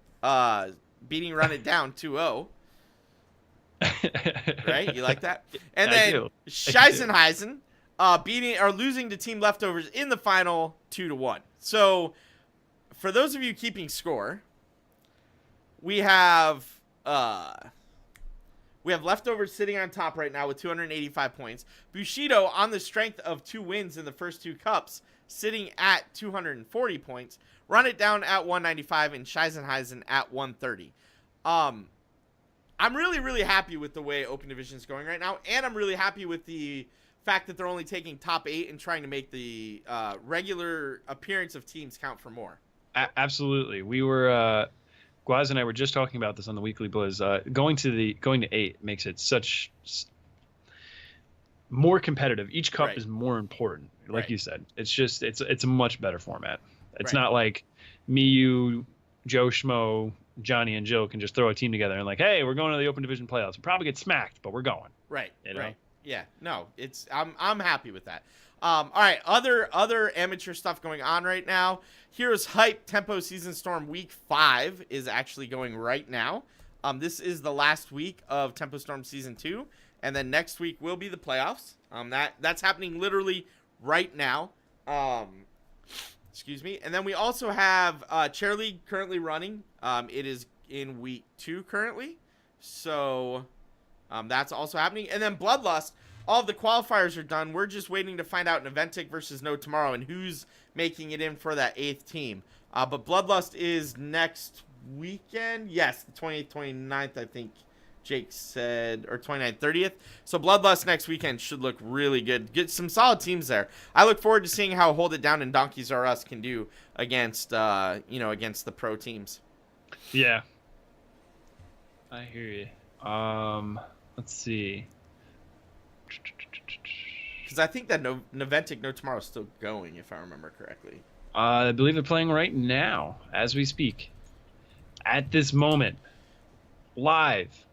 beating Run It Down 2-0. Right? You like that? And I then do. Scheißenheisen losing to Team Leftovers in the final 2-1. So for those of you keeping score, we have Leftovers sitting on top right now with 285 points. Bushido, on the strength of 2 wins in the first 2 cups, sitting at 240 points. Run It Down at 195 and Scheißenheisen at 130. I'm really, really happy with the way Open Division is going right now, and I'm really happy with the fact that they're only taking top 8 and trying to make the regular appearance of teams count for more. Absolutely. We were Guaz and I were just talking about this on the Weekly Blizz. Going to 8 makes it such more competitive. Each cup Right. is more important. Like Right. you said, it's a much better format. It's Right. not like me, you, Joe Schmo, Johnny, and Jill can just throw a team together and like, hey, we're going to the Open Division playoffs. We'll probably get smacked, but we're going. Right. You know? Right. Yeah. No, I'm happy with that. All right. Other amateur stuff going on right now. Heroes Hype Tempo Season Storm Week 5 is actually going right now. This is the last week of Tempo Storm Season 2, and then next week will be the playoffs. That's happening literally right now. Excuse me. And then we also have Chair League currently running. It is in week 2 currently. So that's also happening. And then Bloodlust, all of the qualifiers are done. We're just waiting to find out an Eventic versus No Tomorrow and who's making it in for that 8th team. But Bloodlust is next weekend. Yes, the 28th, 29th, I think Jake said, or 29th, 30th. So Bloodlust next weekend should look really good. Get some solid teams there. I look forward to seeing how Hold It Down and Donkeys R Us can do against, against the pro teams. Yeah. I hear you. Let's see. Because I think that Noventic No Tomorrow is still going, if I remember correctly. I believe they're playing right now, as we speak. At this moment. Live.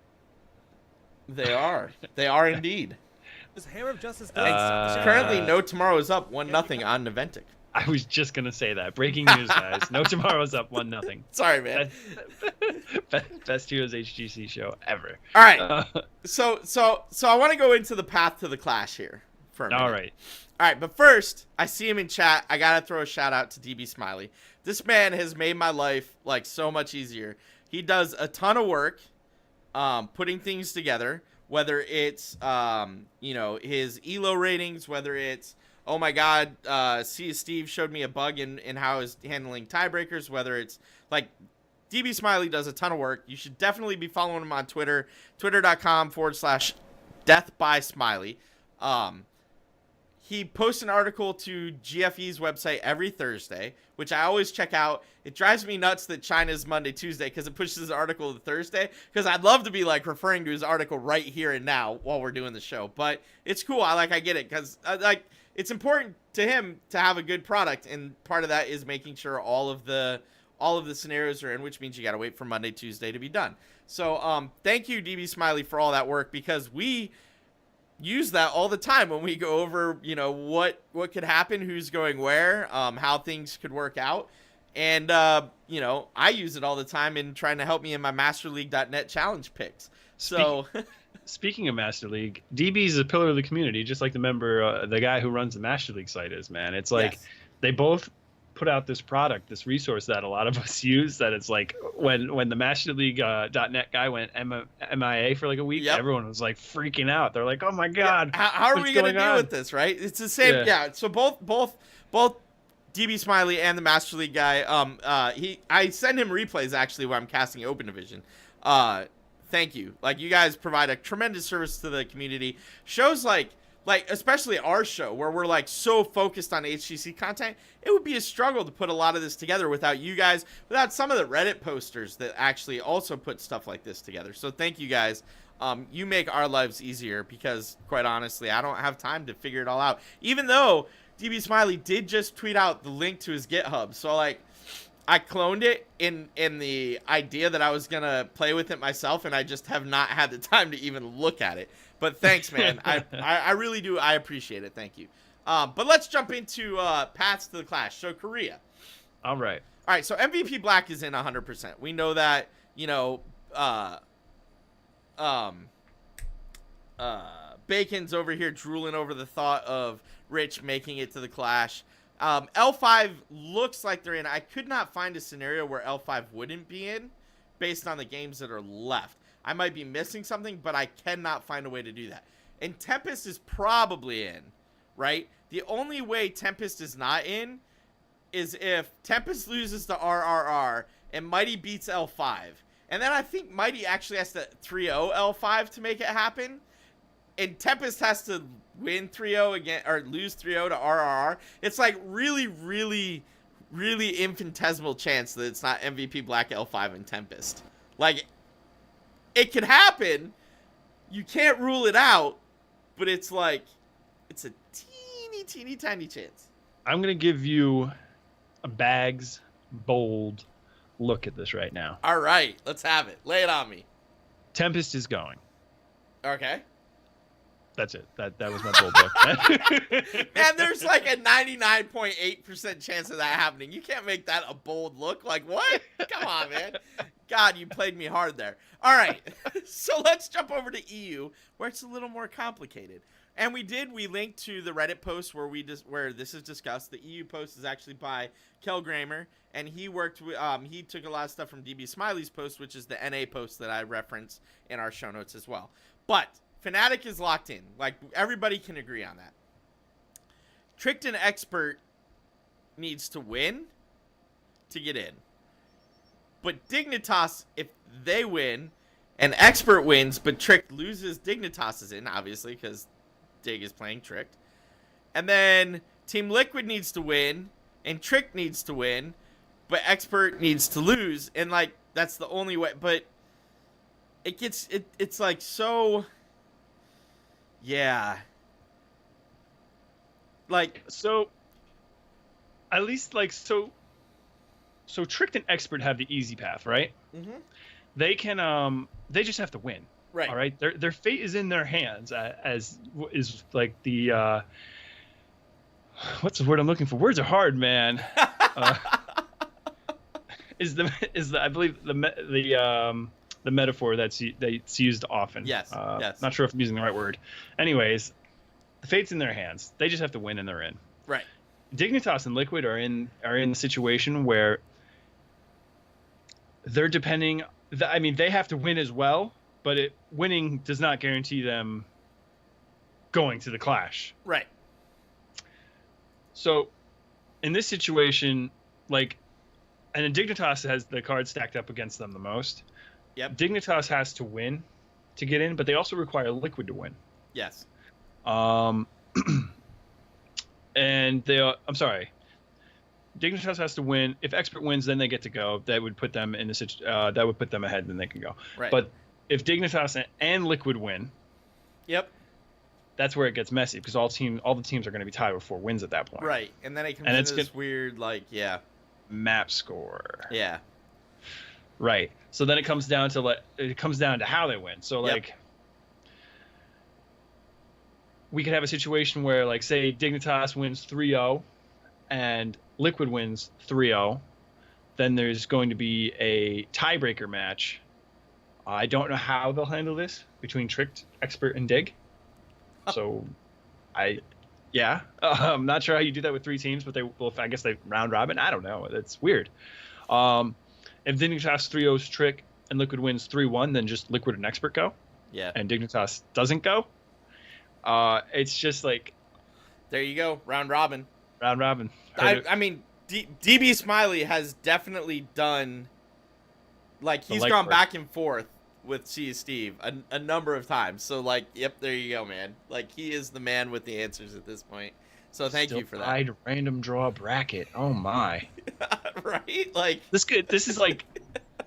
They are. They are indeed. This Hammer of Justice Currently, No Tomorrow is up 1-0 on Noventic. I was just going to say that. Breaking news, guys. No Tomorrow's up 1-0. Sorry, man. Best Heroes HGC show ever. All right. So I want to go into the path to the Clash here for a minute. All right. All right, but first, I see him in chat. I got to throw a shout out to DB Smiley. This man has made my life like so much easier. He does a ton of work putting things together, whether it's his ELO ratings, whether it's oh my god, Steve showed me a bug in how he's handling tiebreakers, whether it's like DB Smiley does a ton of work. You should definitely be following him on Twitter, twitter.com/deathbysmiley. He posts an article to GFE's website every Thursday, which I always check out. It drives me nuts that China's Monday, Tuesday, because it pushes his article to Thursday, because I'd love to be like referring to his article right here and now while we're doing the show. But it's cool. I get it, because it's important to him to have a good product, and part of that is making sure all of the scenarios are in, which means you got to wait for Monday, Tuesday to be done. So thank you, DB Smiley, for all that work, because we use that all the time when we go over, what could happen, who's going where, how things could work out. And, I use it all the time in trying to help me in my MasterLeague.net challenge picks. So speaking of Master League, DB is a pillar of the community, just like the guy who runs the Master League site is, man. It's like They both put out this product, this resource that a lot of us use, that it's like when the MasterLeague.net guy went MIA for like a week, everyone was like freaking out. They're like, oh my God. Yeah. How are we going to deal with this, right? It's the same. Yeah. So both DB Smiley and the Master League guy, I send him replays actually when I'm casting Open Division. Thank you. Like, you guys provide a tremendous service to the community. Shows like especially our show, where we're like so focused on HGC content, it would be a struggle to put a lot of this together without you guys, without some of the Reddit posters that actually also put stuff like this together. So thank you guys. You make our lives easier, because quite honestly, I don't have time to figure it all out. Even though DB Smiley did just tweet out the link to his GitHub. So I cloned it in the idea that I was going to play with it myself, and I just have not had the time to even look at it. But thanks, man. I really do. I appreciate it. Thank you. But let's jump into paths to the Clash. So Korea. All right. All right. So MVP Black is in 100%. We know that, Bacon's over here drooling over the thought of Rich making it to the Clash. L5 looks like they're in. I could not find a scenario where L5 wouldn't be in based on the games that are left. I might be missing something, but I cannot find a way to do that. And Tempest is probably in, right? The only way Tempest is not in is if Tempest loses to RRR and Mighty beats L5. And then I think Mighty actually has to 3-0 L5 to make it happen. And Tempest has to win 3-0 again, or lose 3-0 to RRR. It's like really, really, really infinitesimal chance that it's not MVP Black L5 and Tempest. Like, it could happen. You can't rule it out, but it's like, it's a teeny tiny chance. I'm going to give you a Bahgz bold look at this right now. All right, let's have it. Lay it on me. Tempest is going. Okay. That's it. That was my bold look. Man, there's like a 99.8% chance of that happening. You can't make that a bold look. Like, what? Come on, man. God, you played me hard there. All right. So let's jump over to EU, where it's a little more complicated. And we linked to the Reddit post where this is discussed. The EU post is actually by Kel Gramer, and he worked with he took a lot of stuff from DB Smiley's post, which is the NA post that I reference in our show notes as well. But Fnatic is locked in. Like, everybody can agree on that. Tricked and Expert needs to win to get in. But Dignitas, if they win and Expert wins, but Tricked loses, Dignitas is in, obviously, because Dig is playing Tricked. And then Team LiQuiud needs to win, and Tricked needs to win, but Expert needs to lose. And, like, that's the only way. But it's like so... Yeah. Like, so at least like so Tricked and Expert have the easy path, right? mm-hmm. They can they just have to win. Right. All right. Their fate is in their hands, as is like the what's the word I'm looking for? Words are hard, man. Is the I believe the metaphor that's used often. Yes. Yes. Not sure if I'm using the right word. Anyways, the fate's in their hands. They just have to win, and they're in. Right. Dignitas and LiQuiud are in the situation where they're depending. I mean, they have to win as well, but winning does not guarantee them going to the clash. Right. So, in this situation, like, and Dignitas has the cards stacked up against them the most. Yep. Dignitas has to win to get in, but they also require LiQuiud to win. Yes. And I'm sorry. Dignitas has to win. If Expert wins, then they get to go. That would put them in the that would put them ahead, then they can go. Right. But if Dignitas and LiQuiud win, Yep. that's where it gets messy because all the teams are going to be tied with 4 wins at that point. Right. And then it comes And into this weird, like, map score. Yeah. Right. So then it comes down to how they win. So like we could have a situation where, like, say Dignitas wins 3-0 and LiQuiud wins 3-0. Then there's going to be a tiebreaker match. I don't know how they'll handle this between Tricked, Expert, and Dig. So I'm not sure how you do that with 3 teams, but I guess they round robin. I don't know. It's weird. If Dignitas 3-0's Trick and LiQuiud wins 3-1, then just LiQuiud and Expert go. Yeah. And Dignitas doesn't go. It's just like... There you go. Round robin. Round robin. I mean, DB Smiley has definitely done... Like, he's gone back and forth with C. Steve a number of times. So, like, yep, there you go, man. Like, he is the man with the answers at this point. So thank you for that. I'd random draw bracket. Oh my. Right? Like this is like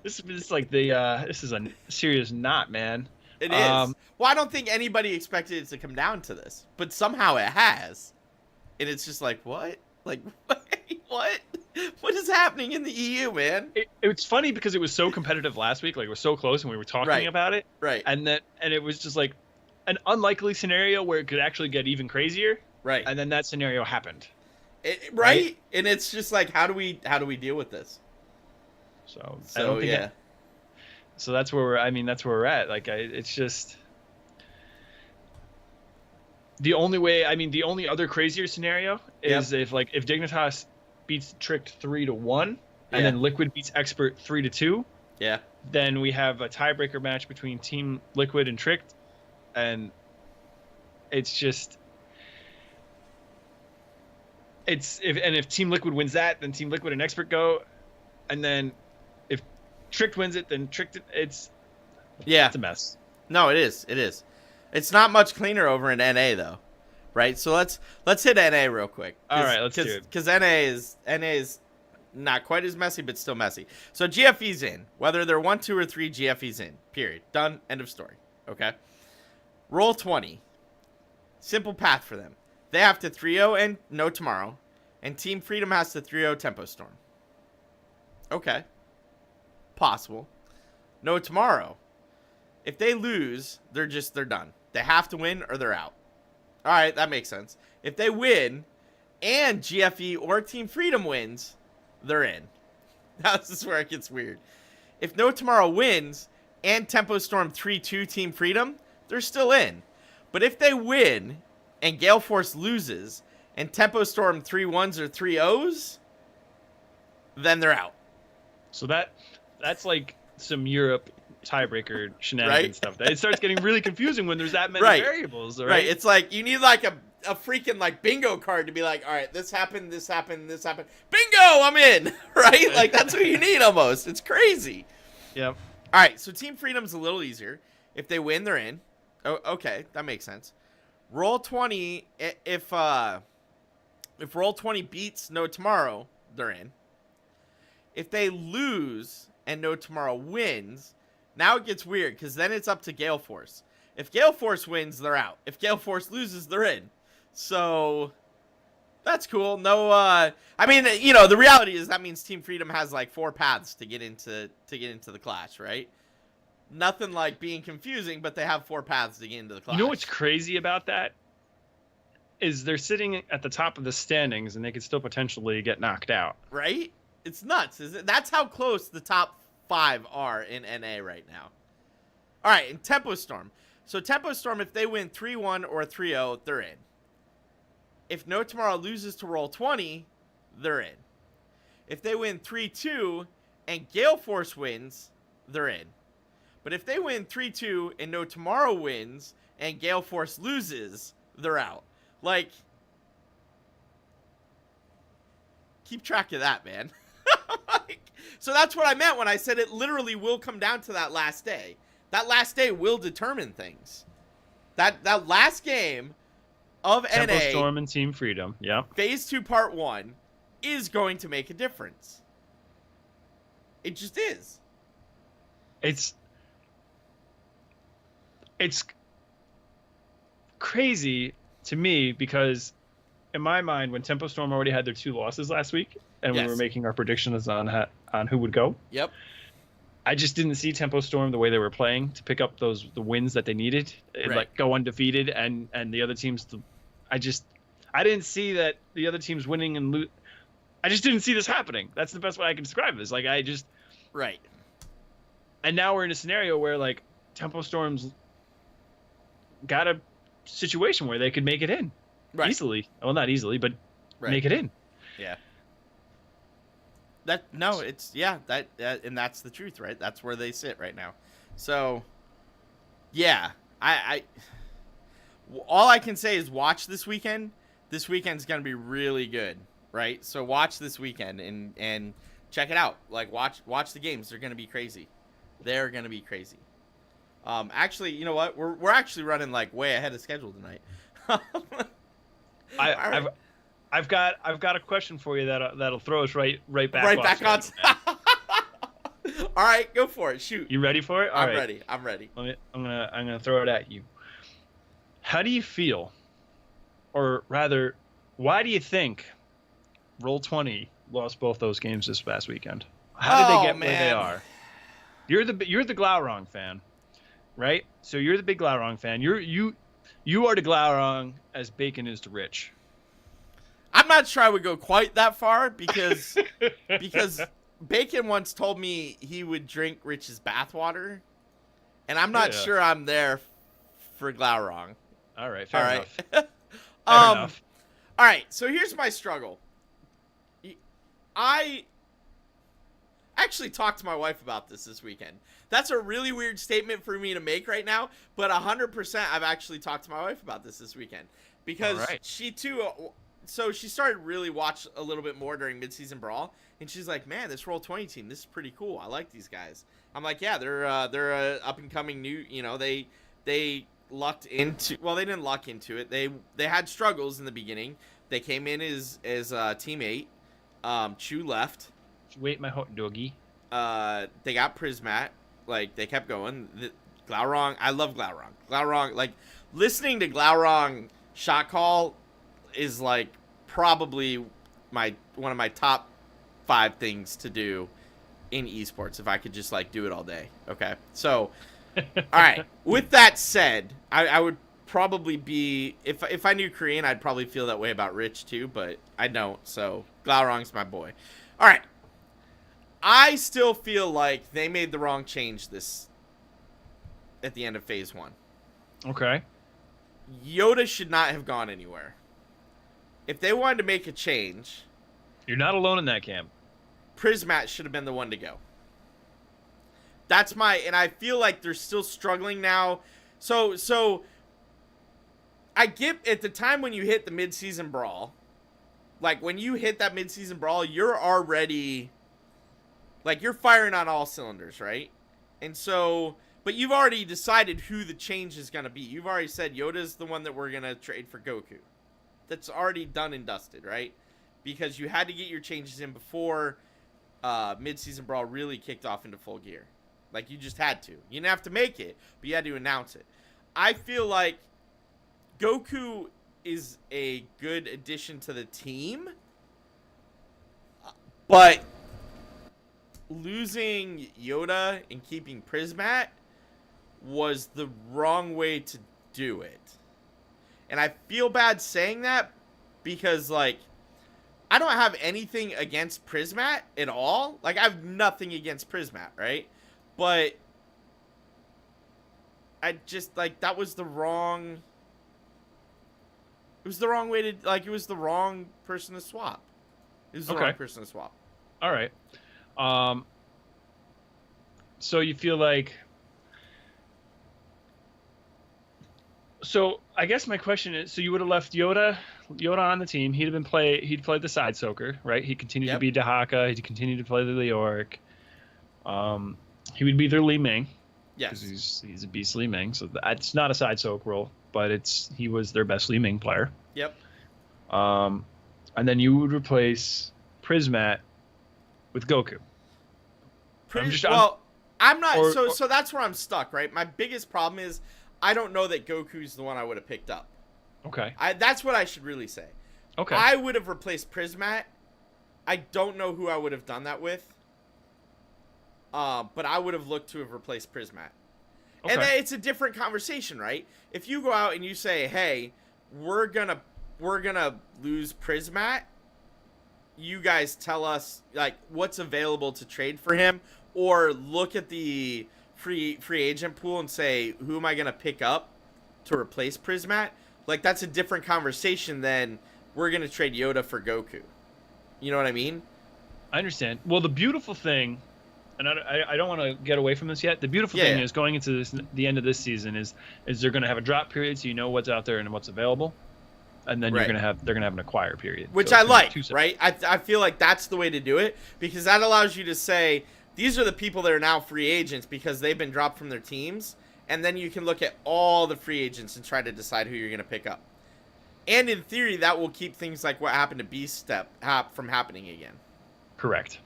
this is a serious knot, man. It is. Well, I don't think anybody expected it to come down to this, but somehow it has. And it's just like, what? Like, what? What is happening in the EU, man? It's funny because it was so competitive last week. Like, it was so close and we were talking about it. Right. And it was just like an unlikely scenario where it could actually get even crazier. Right. And then that scenario happened. Right? And it's just like, how do we deal with this? So I don't think yeah. So that's where we're at. Like, it's just the only way. I mean, the only other crazier scenario is if Dignitas beats Tricked 3-1, and then LiQuiud beats Expert 3-2. Yeah. Then we have a tiebreaker match between Team LiQuiud and Tricked, and it's just. If Team LiQuiud wins that, then Team LiQuiud and Expert go, and then if Tricked wins it, then Tricked it's a mess. No, it is. It is. It's not much cleaner over in NA though, right? So let's hit NA real quick. All right, let's do it. Because NA is not quite as messy, but still messy. So GFE's in, whether they're 1, 2, or 3. GFE's in. Period. Done. End of story. Okay. Roll 20. Simple path for them. They have to 3-0 and no tomorrow, and Team Freedom has to 3-0 Tempo Storm. Okay. Possible. No tomorrow. If they lose, they're done. They have to win or they're out. All right, that makes sense. If they win and GFE or Team Freedom wins, they're in. Now this is where it gets weird. If No Tomorrow wins and Tempo Storm 3-2 Team Freedom, they're still in. But if they win and Gale Force loses and Tempo Storm 3-1s or 3-0s, then they're out. So that's like some Europe tiebreaker shenanigans stuff. It starts getting really confusing when there's that many variables. Right? It's like you need like a freaking like bingo card to be like, all right, this happened, this happened, this happened. Bingo, I'm in. Right? Like that's what you need almost. It's crazy. Yep. All right, so Team Freedom's a little easier. If they win, they're in. Oh, okay, that makes sense. Roll20, if Roll20 beats No Tomorrow, they're in. If they lose and No Tomorrow wins, now it gets weird because then it's up to Gale Force. If Gale Force wins, they're out. If Gale Force loses, they're in. So that's cool. No, I mean, you know, the reality is that means Team Freedom has like 4 paths to get into the clash, right? Nothing like being confusing, but they have 4 paths to get into the clash. You know what's crazy about that? Is they're sitting at the top of the standings and they could still potentially get knocked out. Right? It's nuts. That's how close the top 5 are in NA right now. All right, and Tempo Storm. So Tempo Storm, if they win 3-1 or 3-0, they're in. If No Tomorrow loses to Roll20, they're in. If they win 3-2 and Gale Force wins, they're in. But if they win 3-2 and No Tomorrow wins and Gale Force loses, they're out. Like, keep track of that, man. So that's what I meant when I said it literally will come down to that last day. That last day will determine things. That last game of Tempo NA, Storm and Team Freedom, yeah. Phase 2 Part 1, is going to make a difference. It just is. It's crazy to me because in my mind, when Tempo Storm already had their 2 losses last week, and we were making our predictions on who would go. Yep. I just didn't see Tempo Storm the way they were playing to pick up the wins that they needed, and like go undefeated, and the other teams. I didn't see that the other teams winning and lose. I just didn't see this happening. That's the best way I can describe this. Like right. And now we're in a scenario where like Tempo Storm's got a situation where they could make it in easily. Well, not easily, but make it in. Yeah. And that's the truth, right? That's where they sit right now. So, yeah, all I can say is watch this weekend. This weekend's gonna be really good, right? So watch this weekend and check it out. Like watch the games. They're gonna be crazy. They're gonna be crazy. Actually, you know what? We're actually running like way ahead of schedule tonight. I've got a question for you that'll throw us right back on. All right, go for it. Shoot. You ready for it? I'm ready. I'm ready. I'm gonna throw it at you. How do you feel, or rather, why do you think Roll20 lost both those games this past weekend? How did they get where they are? You're the Glaurung fan, right? So you're the big Glaurung fan. You are the Glaurung as Bacon is to Rich. I'm not sure I would go quite that far because Bacon once told me he would drink Rich's bathwater, and I'm not sure I'm there for Glaurung. All right, fair enough. Fair enough. All right, so here's my struggle. I actually talked to my wife about this weekend. That's a really weird statement for me to make right now, but 100% I've actually talked to my wife about this weekend because she too. So she started really watch a little bit more during midseason brawl, and she's like, "Man, this Roll20 team, this is pretty cool. I like these guys." I'm like, "Yeah, they're a up and coming new. You know, they lucked into. Well, they didn't luck into it. They had struggles in the beginning. They came in as teammate. Chu left. Wait, my hot doggy. They got Prismat. Like they kept going. Glaurung, I love Glaurung. Glaurung, like listening to Glaurung shot call is like probably one of my top 5 things to do in esports if I could just like do it all day. Okay, so All right. With that said, I would probably be if I knew Korean, I'd probably feel that way about Rich too, but I don't. So Glaurung's my boy. All right. I still feel like they made the wrong change at the end of phase 1. Okay. Yoda should not have gone anywhere. If they wanted to make a change, You're not alone in that camp. Prismat should have been the one to go. And I feel like they're still struggling now. So I get at the time when you hit the mid-season brawl, like when you hit that mid-season brawl, you're already, like, you're firing on all cylinders, right? And so, but you've already decided who the change is going to be. You've already said Yoda's the one that we're going to trade for Goku. That's already done and dusted, right? Because you had to get your changes in before mid-season brawl really kicked off into full gear. Like, you just had to. You didn't have to make it, but you had to announce it. I feel like Goku is a good addition to the team, but losing Yoda and keeping Prismat was the wrong way to do it. And I feel bad saying that because, like, I don't have anything against Prismat at all. Like, I have nothing against Prismat, right? But I just, like, that was the wrong... It was the wrong way to, like, it was the wrong person to swap. It was the wrong person to swap. All right. So you feel like... So I guess my question is, so you would have left Yoda on the team. He'd played the side soaker, right? He continued to be Dahaka. He'd continue to play the Leoric. He would be their Li Ming. Yes. Because he's a beast Li Ming. So that's not a side soak role, but he was their best Li Ming player. Yep. And then you would replace Prismat with Goku. I'm not. So that's where I'm stuck, right? My biggest problem is I don't know that Goku's the one I would have picked up. Okay. That's what I should really say. Okay. I would have replaced Prismat. I don't know who I would have done that with. But I would have looked to have replaced Prismat. Okay. And then it's a different conversation, right? If you go out and you say, "Hey, we're gonna lose Prismat," you guys tell us like what's available to trade for him, or look at the free agent pool and say, "Who am I gonna pick up to replace Prismat?" Like, that's a different conversation than we're gonna trade Yoda for Goku. You know what I mean? I understand. Well, the beautiful thing, and I don't want to get away from this yet. The beautiful thing is going into the end of this season is they're going to have a drop period, so you know what's out there and what's available, and then they're going to have an acquire period, which I like. Right? I feel like that's the way to do it, because that allows you to say these are the people that are now free agents because they've been dropped from their teams, and then you can look at all the free agents and try to decide who you're going to pick up. And in theory, that will keep things like what happened to Beast Step from happening again. Correct.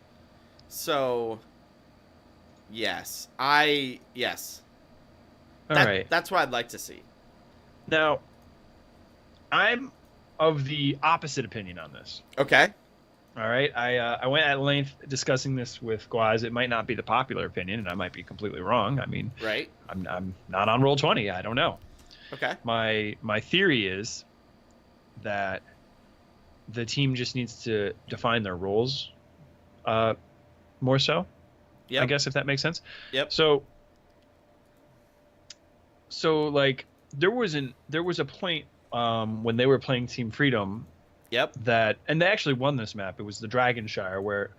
So, yes. All right. That's what I'd like to see. Now, I'm of the opposite opinion on this. Okay. All right. I went at length discussing this with Guaz. It might not be the popular opinion, and I might be completely wrong. I mean, right. I'm not on Roll20. I don't know. Okay. My theory is that the team just needs to define their roles more so. Yeah. I guess, if that makes sense. Yep. So like there was a point when they were playing Team Freedom. Yep. And they actually won this map. It was the Dragonshire, where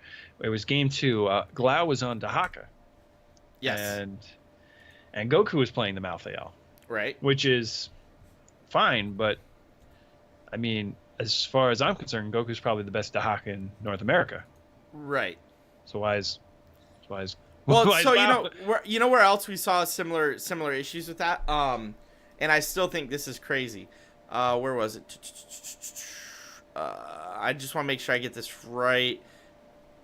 it was game 2. Glau was on Dahaka. Yes. And Goku was playing the Malthael. Right. Which is fine, but I mean, as far as I'm concerned, Goku's probably the best Dahaka in North America. Right. So why is well, so you know where else we saw similar issues with that? And I still think this is crazy. Where was it? I just want to make sure I get this right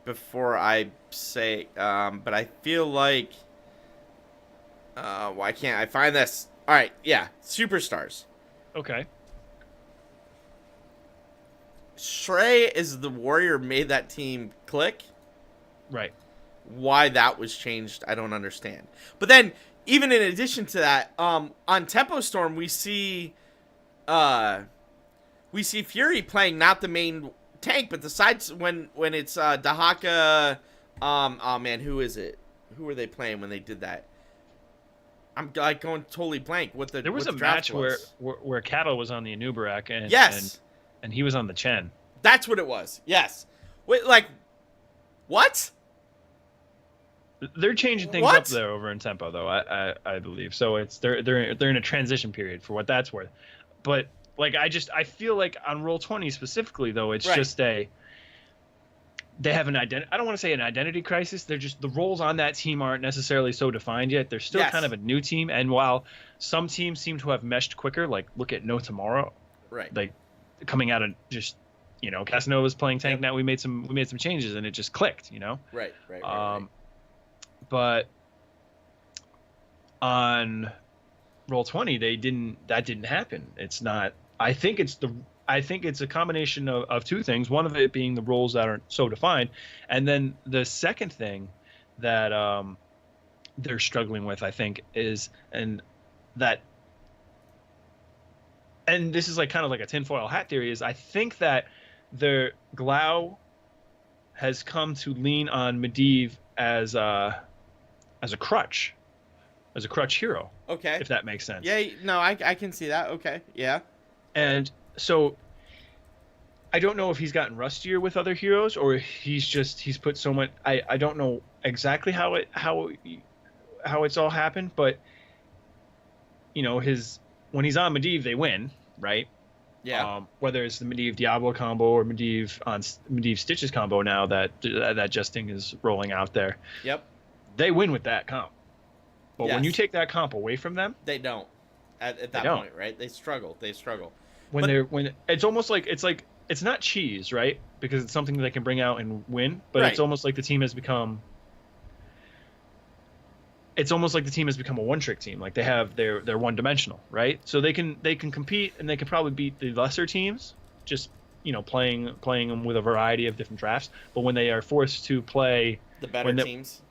before I say. But I feel like why can't I find this? All right, yeah, Superstars. Okay. Shrey is the warrior made that team click. Right. Why that was changed, I don't understand. But then even in addition to that, on Tempo Storm we see Fury playing not the main tank, but the sides when it's Dahaka. Oh man, who is it? Who were they playing when they did that? I'm like going totally blank. There was a match where Cattle was on the Anubarak and yes, and he was on the Chen. That's what it was. Yes. Wait, like what? They're changing things up there over in Tempo, though. I believe so. It's they're in a transition period for what that's worth. But like I feel like on Roll20 specifically, though, it's just they have an identity. I don't want to say an identity crisis. They're just the roles on that team aren't necessarily so defined yet. They're still kind of a new team, and while some teams seem to have meshed quicker, like look at No Tomorrow, right? Like coming out of just Casanova's playing tank now. We made some changes and it just clicked, Right. But on Roll20, that didn't happen. It's not. I think it's a combination of two things. One of it being the roles that aren't so defined, and then the second thing that they're struggling with, I think, is and this is like kind of like a tinfoil hat theory. Is I think that their Glau has come to lean on Medivh as a crutch hero. Okay. If that makes sense. Yeah, no, I can see that. Okay. Yeah. And so I don't know if he's gotten rustier with other heroes or he's put so much. I don't know exactly how it's all happened, but when he's on Medivh, they win, right? Yeah. Whether it's the Medivh Diablo combo or Medivh Stitches combo now that Justin is rolling out there. Yep. They win with that comp. But when you take that comp away from them, they don't. At that point, right? They struggle. When it's almost like it's not cheese, right? Because it's something that they can bring out and win, but it's almost like the team has become a one-trick team. Like they're one-dimensional, right? So they can compete and they can probably beat the lesser teams, just playing them with a variety of different drafts. But when they are forced to play the better teams,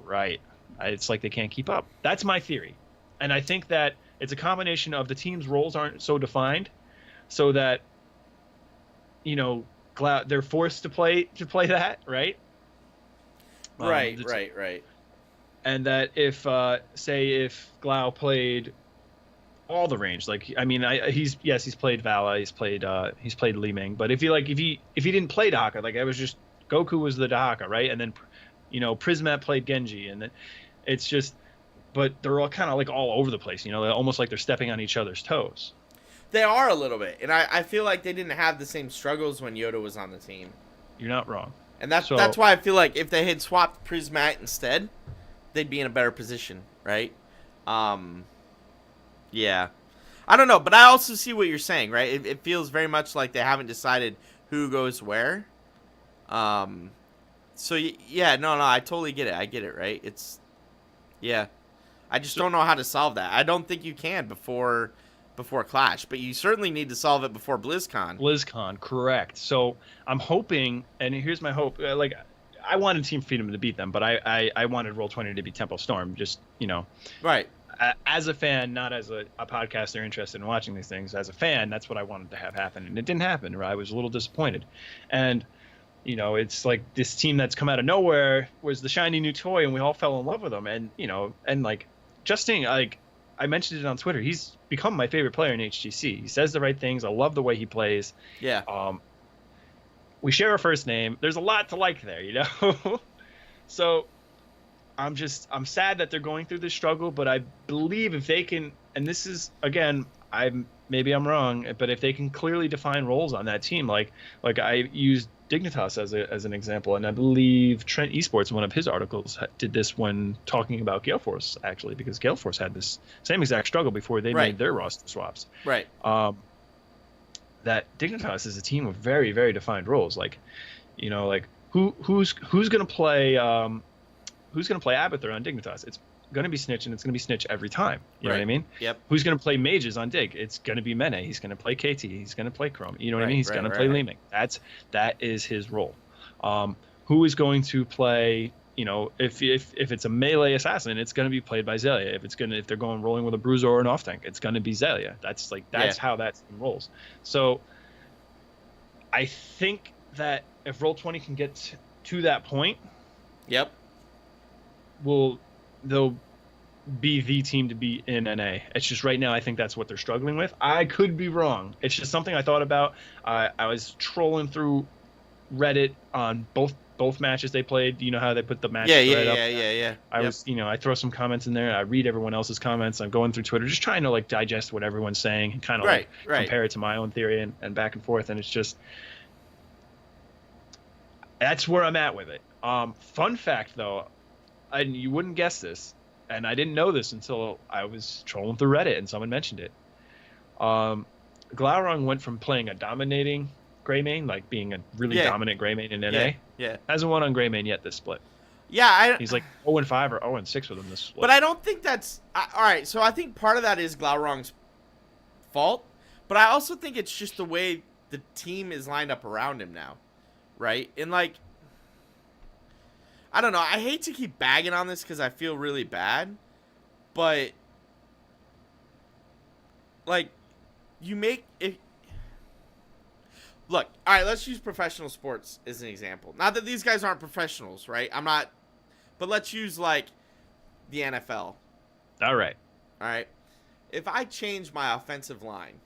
right? It's like they can't keep up. That's my theory, and I think that it's a combination of the team's roles aren't so defined, so that they're forced to play that, right? Right. And that if Glau played all the range, he's played Vala, he's played Li Ming, but if he didn't play Dahaka, like it was just Goku was the Dahaka, right? And then Prismat played Genji, and then it's just, but they're all kind of like all over the place, almost like they're stepping on each other's toes. They are a little bit, and I feel like they didn't have the same struggles when Yoda was on the team. You're not wrong. And that's why I feel like if they had swapped Prismat instead, they'd be in a better position, right? Yeah. I don't know, but I also see what you're saying, right? It feels very much like they haven't decided who goes where. So, yeah, no, I totally get it. I get it, right? Yeah. I just don't know how to solve that. I don't think you can before Clash, but you certainly need to solve it before BlizzCon. BlizzCon, correct. So I'm hoping, and here's my hope, I wanted Team Freedom to beat them, but I wanted Roll20 to beat Tempo Storm, just, Right. As a fan, not as a podcaster interested in watching these things. As a fan, that's what I wanted to have happen, and it didn't happen. Right? I was a little disappointed. And, it's like this team that's come out of nowhere was the shiny new toy, and we all fell in love with them. And, Justin, I mentioned it on Twitter. He's become my favorite player in HGC. He says the right things. I love the way he plays. Yeah. We share a first name. There's a lot to like there, So I'm sad that they're going through this struggle, but I believe if they can, and this is, again, maybe I'm wrong, but if they can clearly define roles on that team, like I used Dignitas as an example, and I believe Trent Esports, one of his articles, did this when talking about Gale Force, actually, because Gale Force had this same exact struggle before they made their roster swaps. Right. That Dignitas is a team with very, very defined roles. Who's gonna play Abathur on Dignitas? It's gonna be Snitch, and it's gonna be Snitch every time. You know what I mean? Yep. Who's gonna play Mages on Dig? It's gonna be Mene. He's gonna play KT. He's gonna play Chrome. You know what I mean? He's gonna play Li Ming. That is his role. Who is going to play you know, if it's a melee assassin, it's going to be played by Zelia. If they're going rolling with a bruiser or an off tank, it's going to be Zelia. That's how that team rolls. So I think that if Roll20 can get to that point, yep, they'll be the team to beat in NA. It's just right now I think that's what they're struggling with. I could be wrong. It's just something I thought about. I was trolling through Reddit on both matches they played. You know how they put the match thread up? Yeah. I was, you know, I throw some comments in there. I read everyone else's comments. I'm going through Twitter, just trying to like digest what everyone's saying and kind of compare it to my own theory and back and forth. And it's just, that's where I'm at with it. Fun fact though, you wouldn't guess this, and I didn't know this until I was trolling through Reddit and someone mentioned it. Glaurung went from playing a dominating Greymane, like being a really dominant Greymane in NA. Yeah. Hasn't won on Greymane yet this split. Yeah, he's like 0-5 or 0-6 with him this split. But I don't think that's all right. So I think part of that is Glaurung's fault, but I also think it's just the way the team is lined up around him now, right? And like, I don't know. I hate to keep bagging on this because I feel really bad, but like, you make it. Look, all right, let's use professional sports as an example. Not that these guys aren't professionals, right? I'm not, but let's use like the NFL. All right. All right. If I change my offensive line,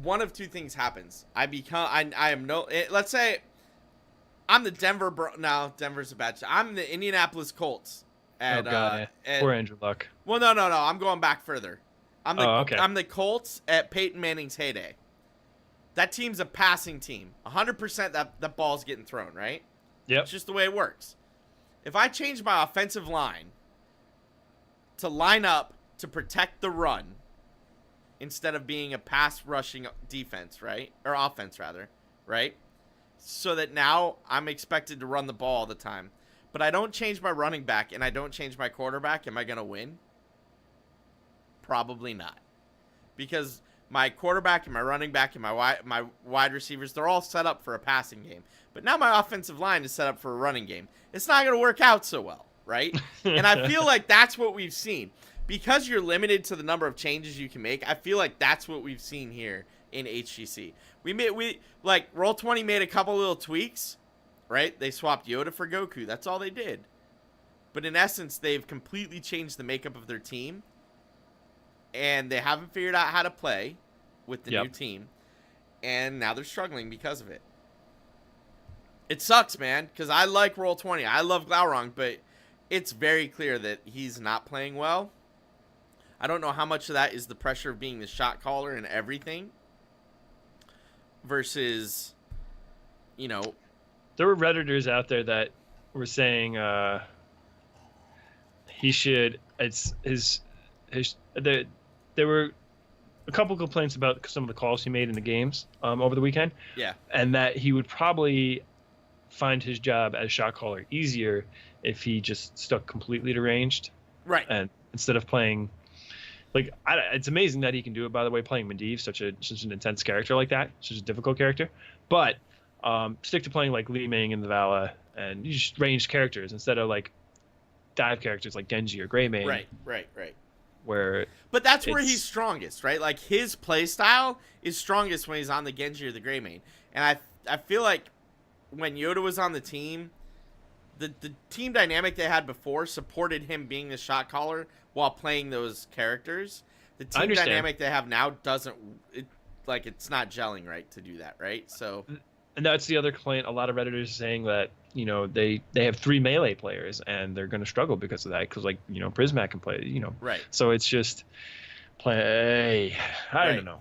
one of two things happens. I am no, let's say I'm the Denver's a bad shot. I'm the Indianapolis Colts. And, poor Andrew Luck. Well, no. I'm going back further. I'm the Colts at Peyton Manning's heyday. That team's a passing team. 100% that ball's getting thrown, right? Yep. It's just the way it works. If I change my offensive line to line up to protect the run instead of being a pass rushing defense, right? Or offense, rather, right? So that now I'm expected to run the ball all the time. But I don't change my running back and I don't change my quarterback, am I going to win? Probably not. Because my quarterback and my running back and my wide receivers, they're all set up for a passing game. But now my offensive line is set up for a running game. It's not going to work out so well, right? And I feel like that's what we've seen. Because you're limited to the number of changes you can make, I feel like that's what we've seen here in HGC. Roll20 made a couple little tweaks, right? They swapped Yoda for Goku. That's all they did. But in essence, they've completely changed the makeup of their team. And they haven't figured out how to play with the new team. And now they're struggling because of it. It sucks, man, because I like Roll20. I love Glaurung, but it's very clear that he's not playing well. I don't know how much of that is the pressure of being the shot caller and everything versus, you know. There were Redditors out there that were saying he should, there were a couple complaints about some of the calls he made in the games over the weekend. Yeah. And that he would probably find his job as shot caller easier if he just stuck completely to ranged. Right. And instead of playing, it's amazing that he can do it, by the way, playing Medivh, such an intense character like that, such a difficult character. But stick to playing like Li Ming and the Vala and you just ranged characters instead of like dive characters like Genji or Greymane. Right. But that's where he's strongest, right? Like his play style is strongest when he's on the Genji or the Greymane. And I feel like when Yoda was on the team, the team dynamic they had before supported him being the shot caller while playing those characters. The team dynamic they have now doesn't, it's not gelling right to do that, right? So, and that's the other complaint. A lot of Redditors saying that, you know, they have 3 melee players and they're going to struggle because of that. Because, like, you know, Prismac can play, you know. Right. So it's just play. I don't know.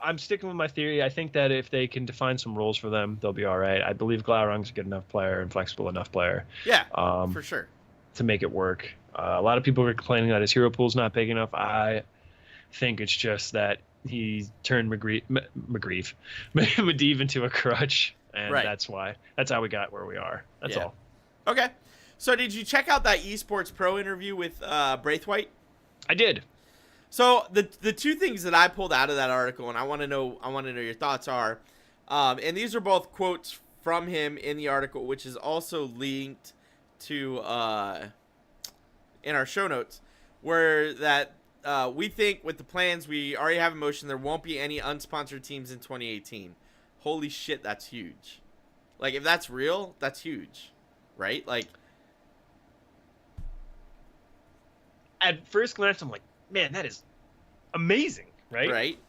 I'm sticking with my theory. I think that if they can define some roles for them, they'll be all right. I believe Glaurung's a good enough player and flexible enough player. Yeah, for sure. To make it work. A lot of people are complaining that his hero pool's not big enough. I think it's just that he turned Medivh into a crutch. And that's how we got where we are. That's all. Okay. So did you check out that eSports Pro interview with Braithwaite? I did. So the two things that I pulled out of that article, and I want to know your thoughts are, and these are both quotes from him in the article, which is also linked to in our show notes, where that we think with the plans we already have in motion, there won't be any unsponsored teams in 2018. Holy shit, that's huge. Like, if that's real, that's huge, right? Like, at first glance, I'm like, man, that is amazing, right? Right.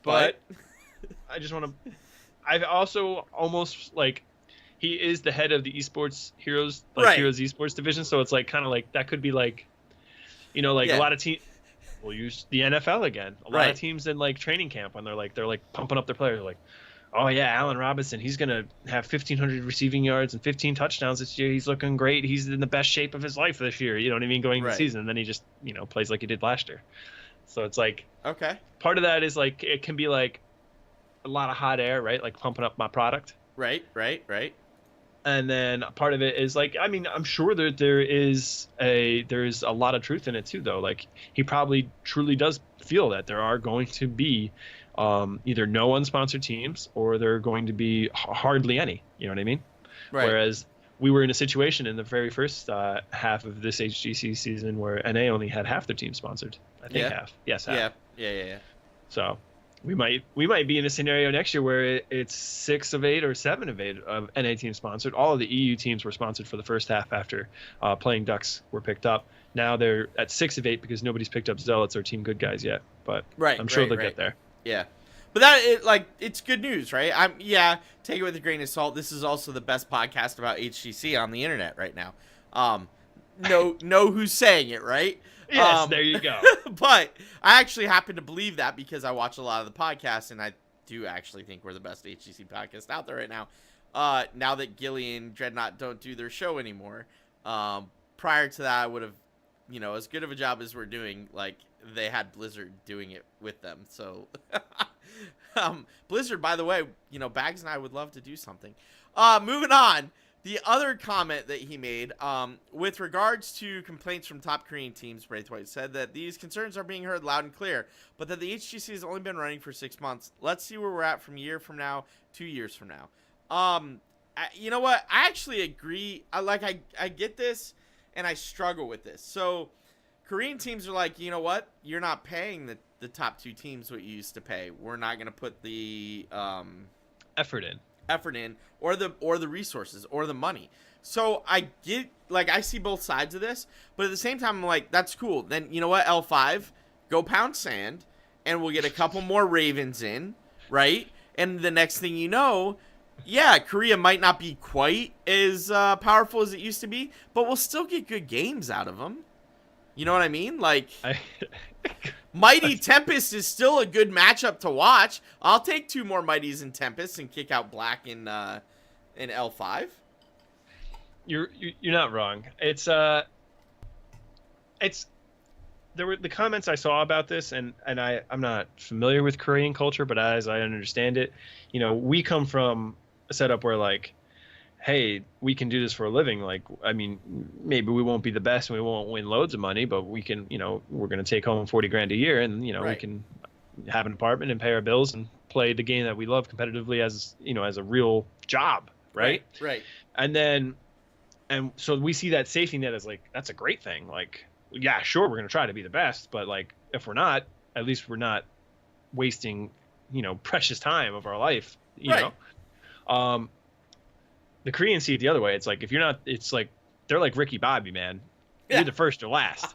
But I just want to. I've also almost like he is the head of the esports heroes, like Right. Heroes esports division. So it's like kind of like that could be like, you know, like Yeah. a lot of teams. We'll use the NFL again. A lot Right. of teams in like training camp when they're like pumping up their players. They're like, oh yeah, Allen Robinson, he's gonna have 1,500 receiving yards and 15 touchdowns this year. He's looking great. He's in the best shape of his life this year. You know what I mean? Going into Right. the season, and then he just plays like he did last year. So it's like okay. part of that is like it can be like a lot of hot air, right? Like pumping up my product. Right. And then part of it is like, I mean, I'm sure that there's a lot of truth in it too, though. Like he probably truly does feel that there are going to be either no unsponsored teams or there are going to be hardly any. You know what I mean? Right. Whereas we were in a situation in the very first half of this HGC season where NA only had half their team sponsored. I think half. Yes, half. Yeah. So we might be in a scenario next year where it's 6 of 8 or 7 of 8 of NA teams sponsored. All of the EU teams were sponsored for the first half after Playing Ducks were picked up. Now they're at 6 of 8 because nobody's picked up Zealots or Team Good Guys yet. But I'm sure they'll get there. Yeah. But it's good news, right? Take it with a grain of salt. This is also the best podcast about HGC on the internet right now. Know who's saying it, right? Yes, there you go. But I actually happen to believe that because I watch a lot of the podcasts, and I do actually think we're the best HGC podcast out there right now. Now that Gilly and Dreadnought don't do their show anymore. Prior to that, I would have, as good of a job as we're doing, like, they had Blizzard doing it with them. So, Blizzard, by the way, Bahgz and I would love to do something. Moving on. The other comment that he made, with regards to complaints from top Korean teams, Braithwaite said that these concerns are being heard loud and clear, but that the HGC has only been running for 6 months. Let's see where we're at from a year from now, 2 years from now. You know what? I actually agree. I get this, and I struggle with this. So, Korean teams are like, you know what? You're not paying the top 2 teams what you used to pay. We're not going to put the effort in, or the resources or the money. So I get, I see both sides of this, but at the same time I'm like, that's cool. Then you know what, L5, go pound sand, and we'll get a couple more Ravens in, right? And the next thing you know, Korea might not be quite as powerful as it used to be, but we'll still get good games out of them. You know what I mean? Mighty Tempest is still a good matchup to watch. I'll take 2 more Mighties in Tempest and kick out Black in L5. You're not wrong. There were the comments I saw about this, and I'm not familiar with Korean culture, but as I understand it, we come from a setup where hey, we can do this for a living. I mean, maybe we won't be the best and we won't win loads of money, but we can, we're going to take home 40 grand a year, and, right. We can have an apartment and pay our bills and play the game that we love competitively as a real job. Right. And so we see that safety net as that's a great thing. Yeah, sure, we're going to try to be the best, but if we're not, at least we're not wasting, precious time of our life, you know? The Koreans see it the other way. It's if you're not, it's they're like Ricky Bobby, man. You're the first or last.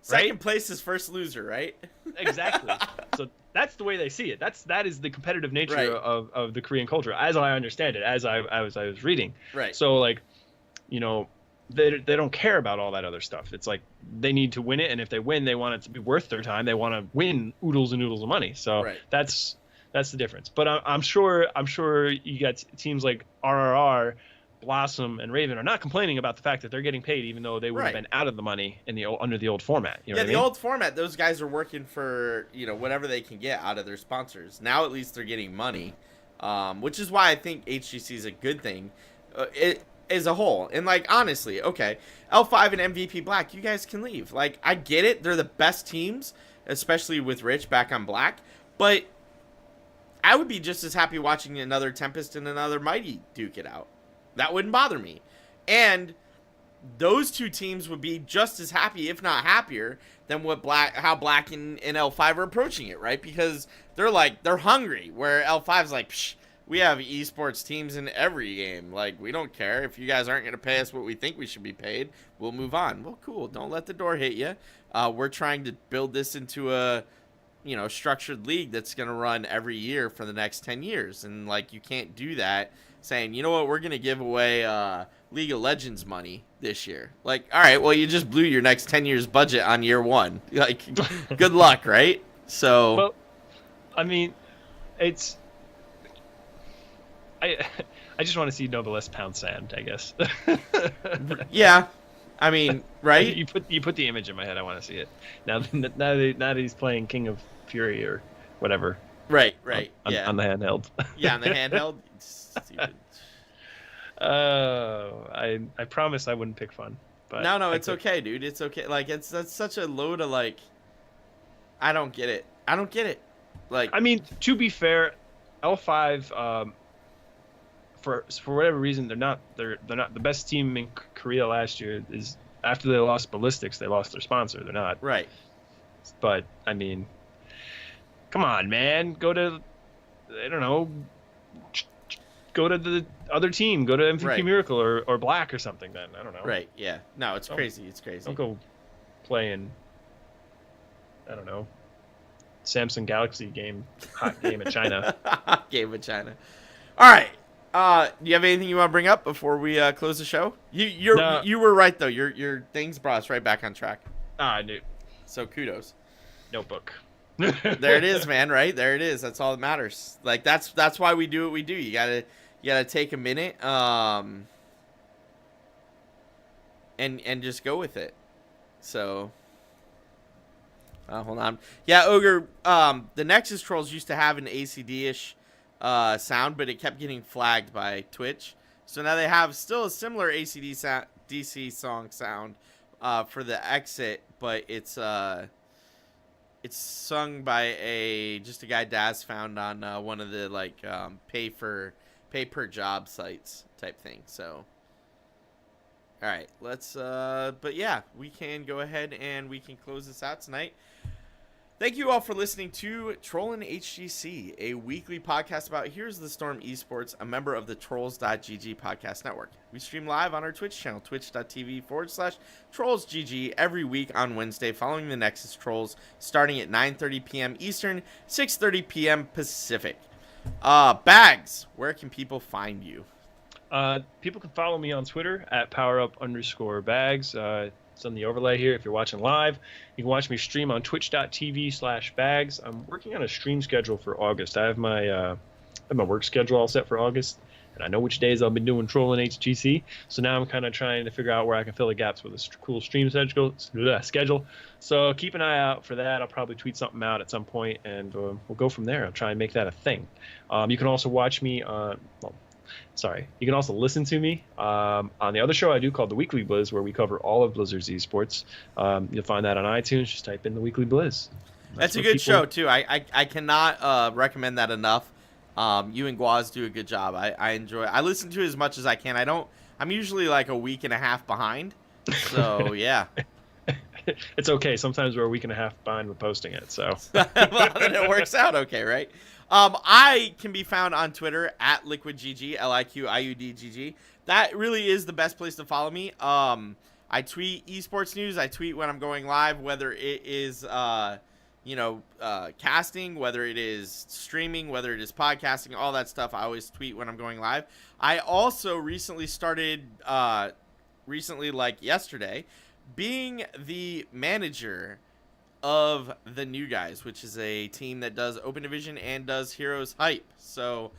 Second place is first loser, right? Exactly. So that's the way they see it. That is the competitive nature of the Korean culture, as I understand it, as I was reading. Right. So they don't care about all that other stuff. It's they need to win it, and if they win, they want it to be worth their time. They want to win oodles and oodles of money. So that's the difference. But I'm sure you got teams like RRR, Blossom, and Raven are not complaining about the fact that they're getting paid, even though they would have been out of the money under the old format. You know what I mean? Old format, those guys are working for whatever they can get out of their sponsors. Now at least they're getting money, which is why I think HGC is a good thing, as a whole. And honestly, okay, L5 and MVP Black, you guys can leave. I get it, they're the best teams, especially with Rich back on Black, but I would be just as happy watching another Tempest and another Mighty duke it out. That wouldn't bother me. And those two teams would be just as happy, if not happier, than how Black and L5 are approaching it, right? Because they're hungry, where L5's like, psh, we have esports teams in every game. Like, we don't care. If you guys aren't going to pay us what we think we should be paid, we'll move on. Well, cool. Don't let the door hit you. We're trying to build this into a, structured league that's going to run every year for the next 10 years. And, like, you can't do that saying, you know what, we're going to give away League of Legends money this year. Like, all right, well, you just blew your next 10 years budget on year one. Like, good luck, right? So. Well, I mean, it's. I just want to see Noblesse pound sand, I guess. Yeah, I mean, right? You put the image in my head. I want to see it. Now that he's playing King of Fury or whatever. Right. On, on the handheld. Yeah, on the handheld. Stupid. I promise I wouldn't pick fun. But no, it's okay, dude. It's okay. Like, that's such a load of, like, I don't get it. Like, I mean, to be fair, L5. For whatever reason, they're not the best team in Korea last year. Is after they lost Ballistics, they lost their sponsor. They're not right. But I mean, come on, man, go to the other team. Go to MVP right. Miracle or Black or something. Then I don't know. Right. Yeah. No, it's crazy. It's crazy. Don't go play in, I don't know, Samsung Galaxy hot game in China. Hot game in China. All right. Do you have anything you want to bring up before we close the show? You were right though. Your things brought us right back on track. I knew. So kudos. Notebook. There it is, man. Right there it is. That's all that matters. Like that's why we do what we do. You gotta take a minute, and just go with it. So. Hold on. Yeah, Ogre. The Nexus Trolls used to have an ACD-ish sound, but it kept getting flagged by Twitch. So now they have still a similar ACDC song sound for the exit, but it's sung by just a guy Daz found on one of the like pay per job sites type thing. So all right, let's but yeah, we can go ahead and we can close this out tonight. Thank you all for listening to Trollin HGC, a weekly podcast about Here's the Storm Esports, a member of the Trolls.gg podcast network. We stream live on our Twitch channel, twitch.tv/TrollsGG, every week on Wednesday following the Nexus Trolls, starting at 9:30 p.m. Eastern, 6:30 p.m. Pacific. Bahgz, where can people find you? People can follow me on Twitter at powerup_Bahgz. It's on the overlay here. If you're watching live, you can watch me stream on twitch.tv/Bahgz. I'm working on a stream schedule for August. I have my work schedule all set for August, and I know which days I'll be doing Trollin HGC. So now I'm kind of trying to figure out where I can fill the gaps with a cool stream schedule. So keep an eye out for that. I'll probably tweet something out at some point, and we'll go from there. I'll try and make that a thing. You can also watch me on... You can also listen to me on the other show I do called The Weekly Blizz, where we cover all of Blizzard's esports. You'll find that on iTunes. Just type in The Weekly Blizz. That's a good show, too. I cannot recommend that enough. You and Guaz do a good job. I enjoy it. I listen to it as much as I can. I'm usually like a week and a half behind. So, yeah. It's okay. Sometimes we're a week and a half behind with posting it. So well, then it works out okay, right? I can be found on Twitter at LiQuidGG, LiQiuDGG. That really is the best place to follow me. I tweet esports news. I tweet when I'm going live, whether it is, casting, whether it is streaming, whether it is podcasting, all that stuff. I always tweet when I'm going live. I also recently started, like yesterday, being the manager of the New Guys, which is a team that does Open Division and does Heroes Hype. So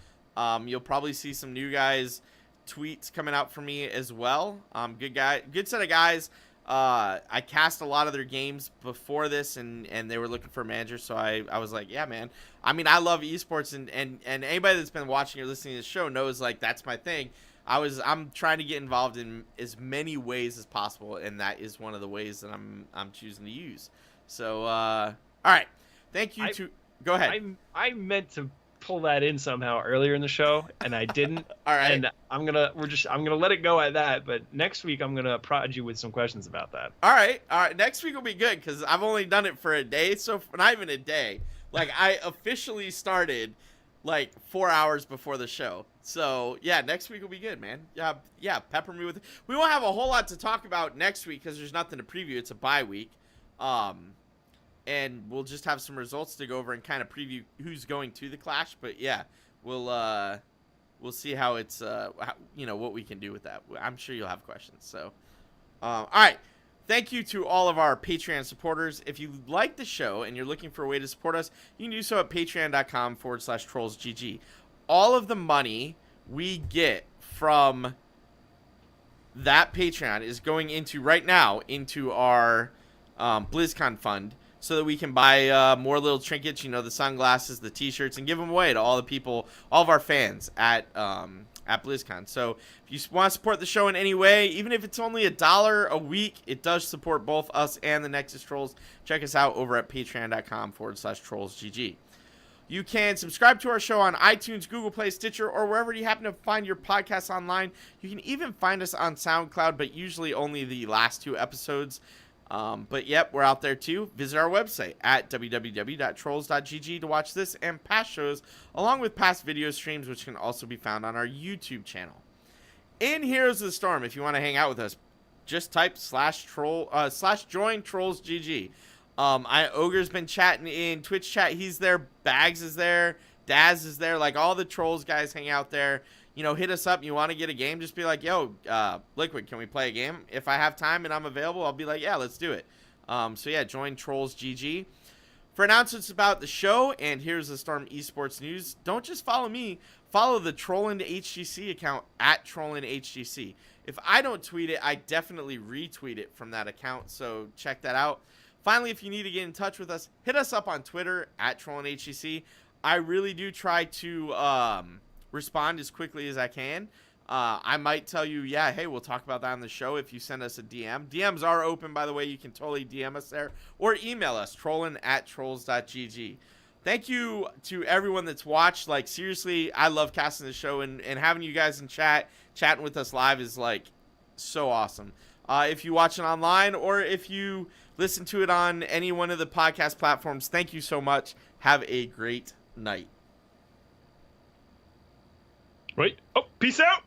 you'll probably see some New Guys tweets coming out for me as well. Good set of guys. I cast a lot of their games before this, and they were looking for a manager, so I was like, yeah, man. I mean, I love esports, and anybody that's been watching or listening to the show knows, like, that's my thing. I'm trying to get involved in as many ways as possible, and that is one of the ways that I'm choosing to use. So, all right. Thank you. Go ahead. I meant to pull that in somehow earlier in the show, and I didn't. All right. And I'm gonna let it go at that. But next week I'm gonna prod you with some questions about that. All right. Next week will be good because I've only done it for a day, so not even a day. Like I officially started like 4 hours before the show. So yeah, next week will be good, man. Yeah. Pepper me with. We won't have a whole lot to talk about next week because there's nothing to preview. It's a bye week. And we'll just have some results to go over and kind of preview who's going to the Clash. But yeah, we'll see how it's what we can do with that. I'm sure you'll have questions. So, all right. Thank you to all of our Patreon supporters. If you like the show and you're looking for a way to support us, you can do so at patreon.com/TrollsGG. All of the money we get from that Patreon is going into right now into our BlizzCon fund, so that we can buy more little trinkets, the sunglasses, the t-shirts, and give them away to all the people, all of our fans at BlizzCon. So if you want to support the show in any way, even if it's only $1 a week, it does support both us and the Nexus Trolls. Check us out over at patreon.com/TrollsGG. You can subscribe to our show on iTunes, Google Play, Stitcher, or wherever you happen to find your podcasts online. You can even find us on SoundCloud, but usually only the last 2 episodes. But yep, we're out there too. Visit our website at www.trolls.gg to watch this and past shows, along with past video streams, which can also be found on our YouTube channel. In Heroes of the Storm, if you want to hang out with us, just type /join TrollsGG. Ogre's been chatting in Twitch chat. He's there. Bahgz is there. Daz is there. Like all the Trolls guys hang out there. Hit us up. You want to get a game? Just be like, yo, LiQuiuD, can we play a game? If I have time and I'm available, I'll be like, yeah, let's do it. So yeah, join Trolls GG. For announcements about the show and Here's the Storm eSports news, don't just follow me. Follow the Trollin HGC account at Trollin HGC. If I don't tweet it, I definitely retweet it from that account. So check that out. Finally, if you need to get in touch with us, hit us up on Twitter at Trollin HGC. I really do try to respond as quickly as I can. I might tell you, yeah, hey, we'll talk about that on the show if you send us a DM. DMs are open, by the way. You can totally DM us there or email us, trollin@trolls.gg. Thank you to everyone that's watched. Like, seriously, I love casting the show, and having you guys in chatting with us live is, like, so awesome. If you watch it online or if you listen to it on any one of the podcast platforms, thank you so much. Have a great night. Wait. Oh, peace out.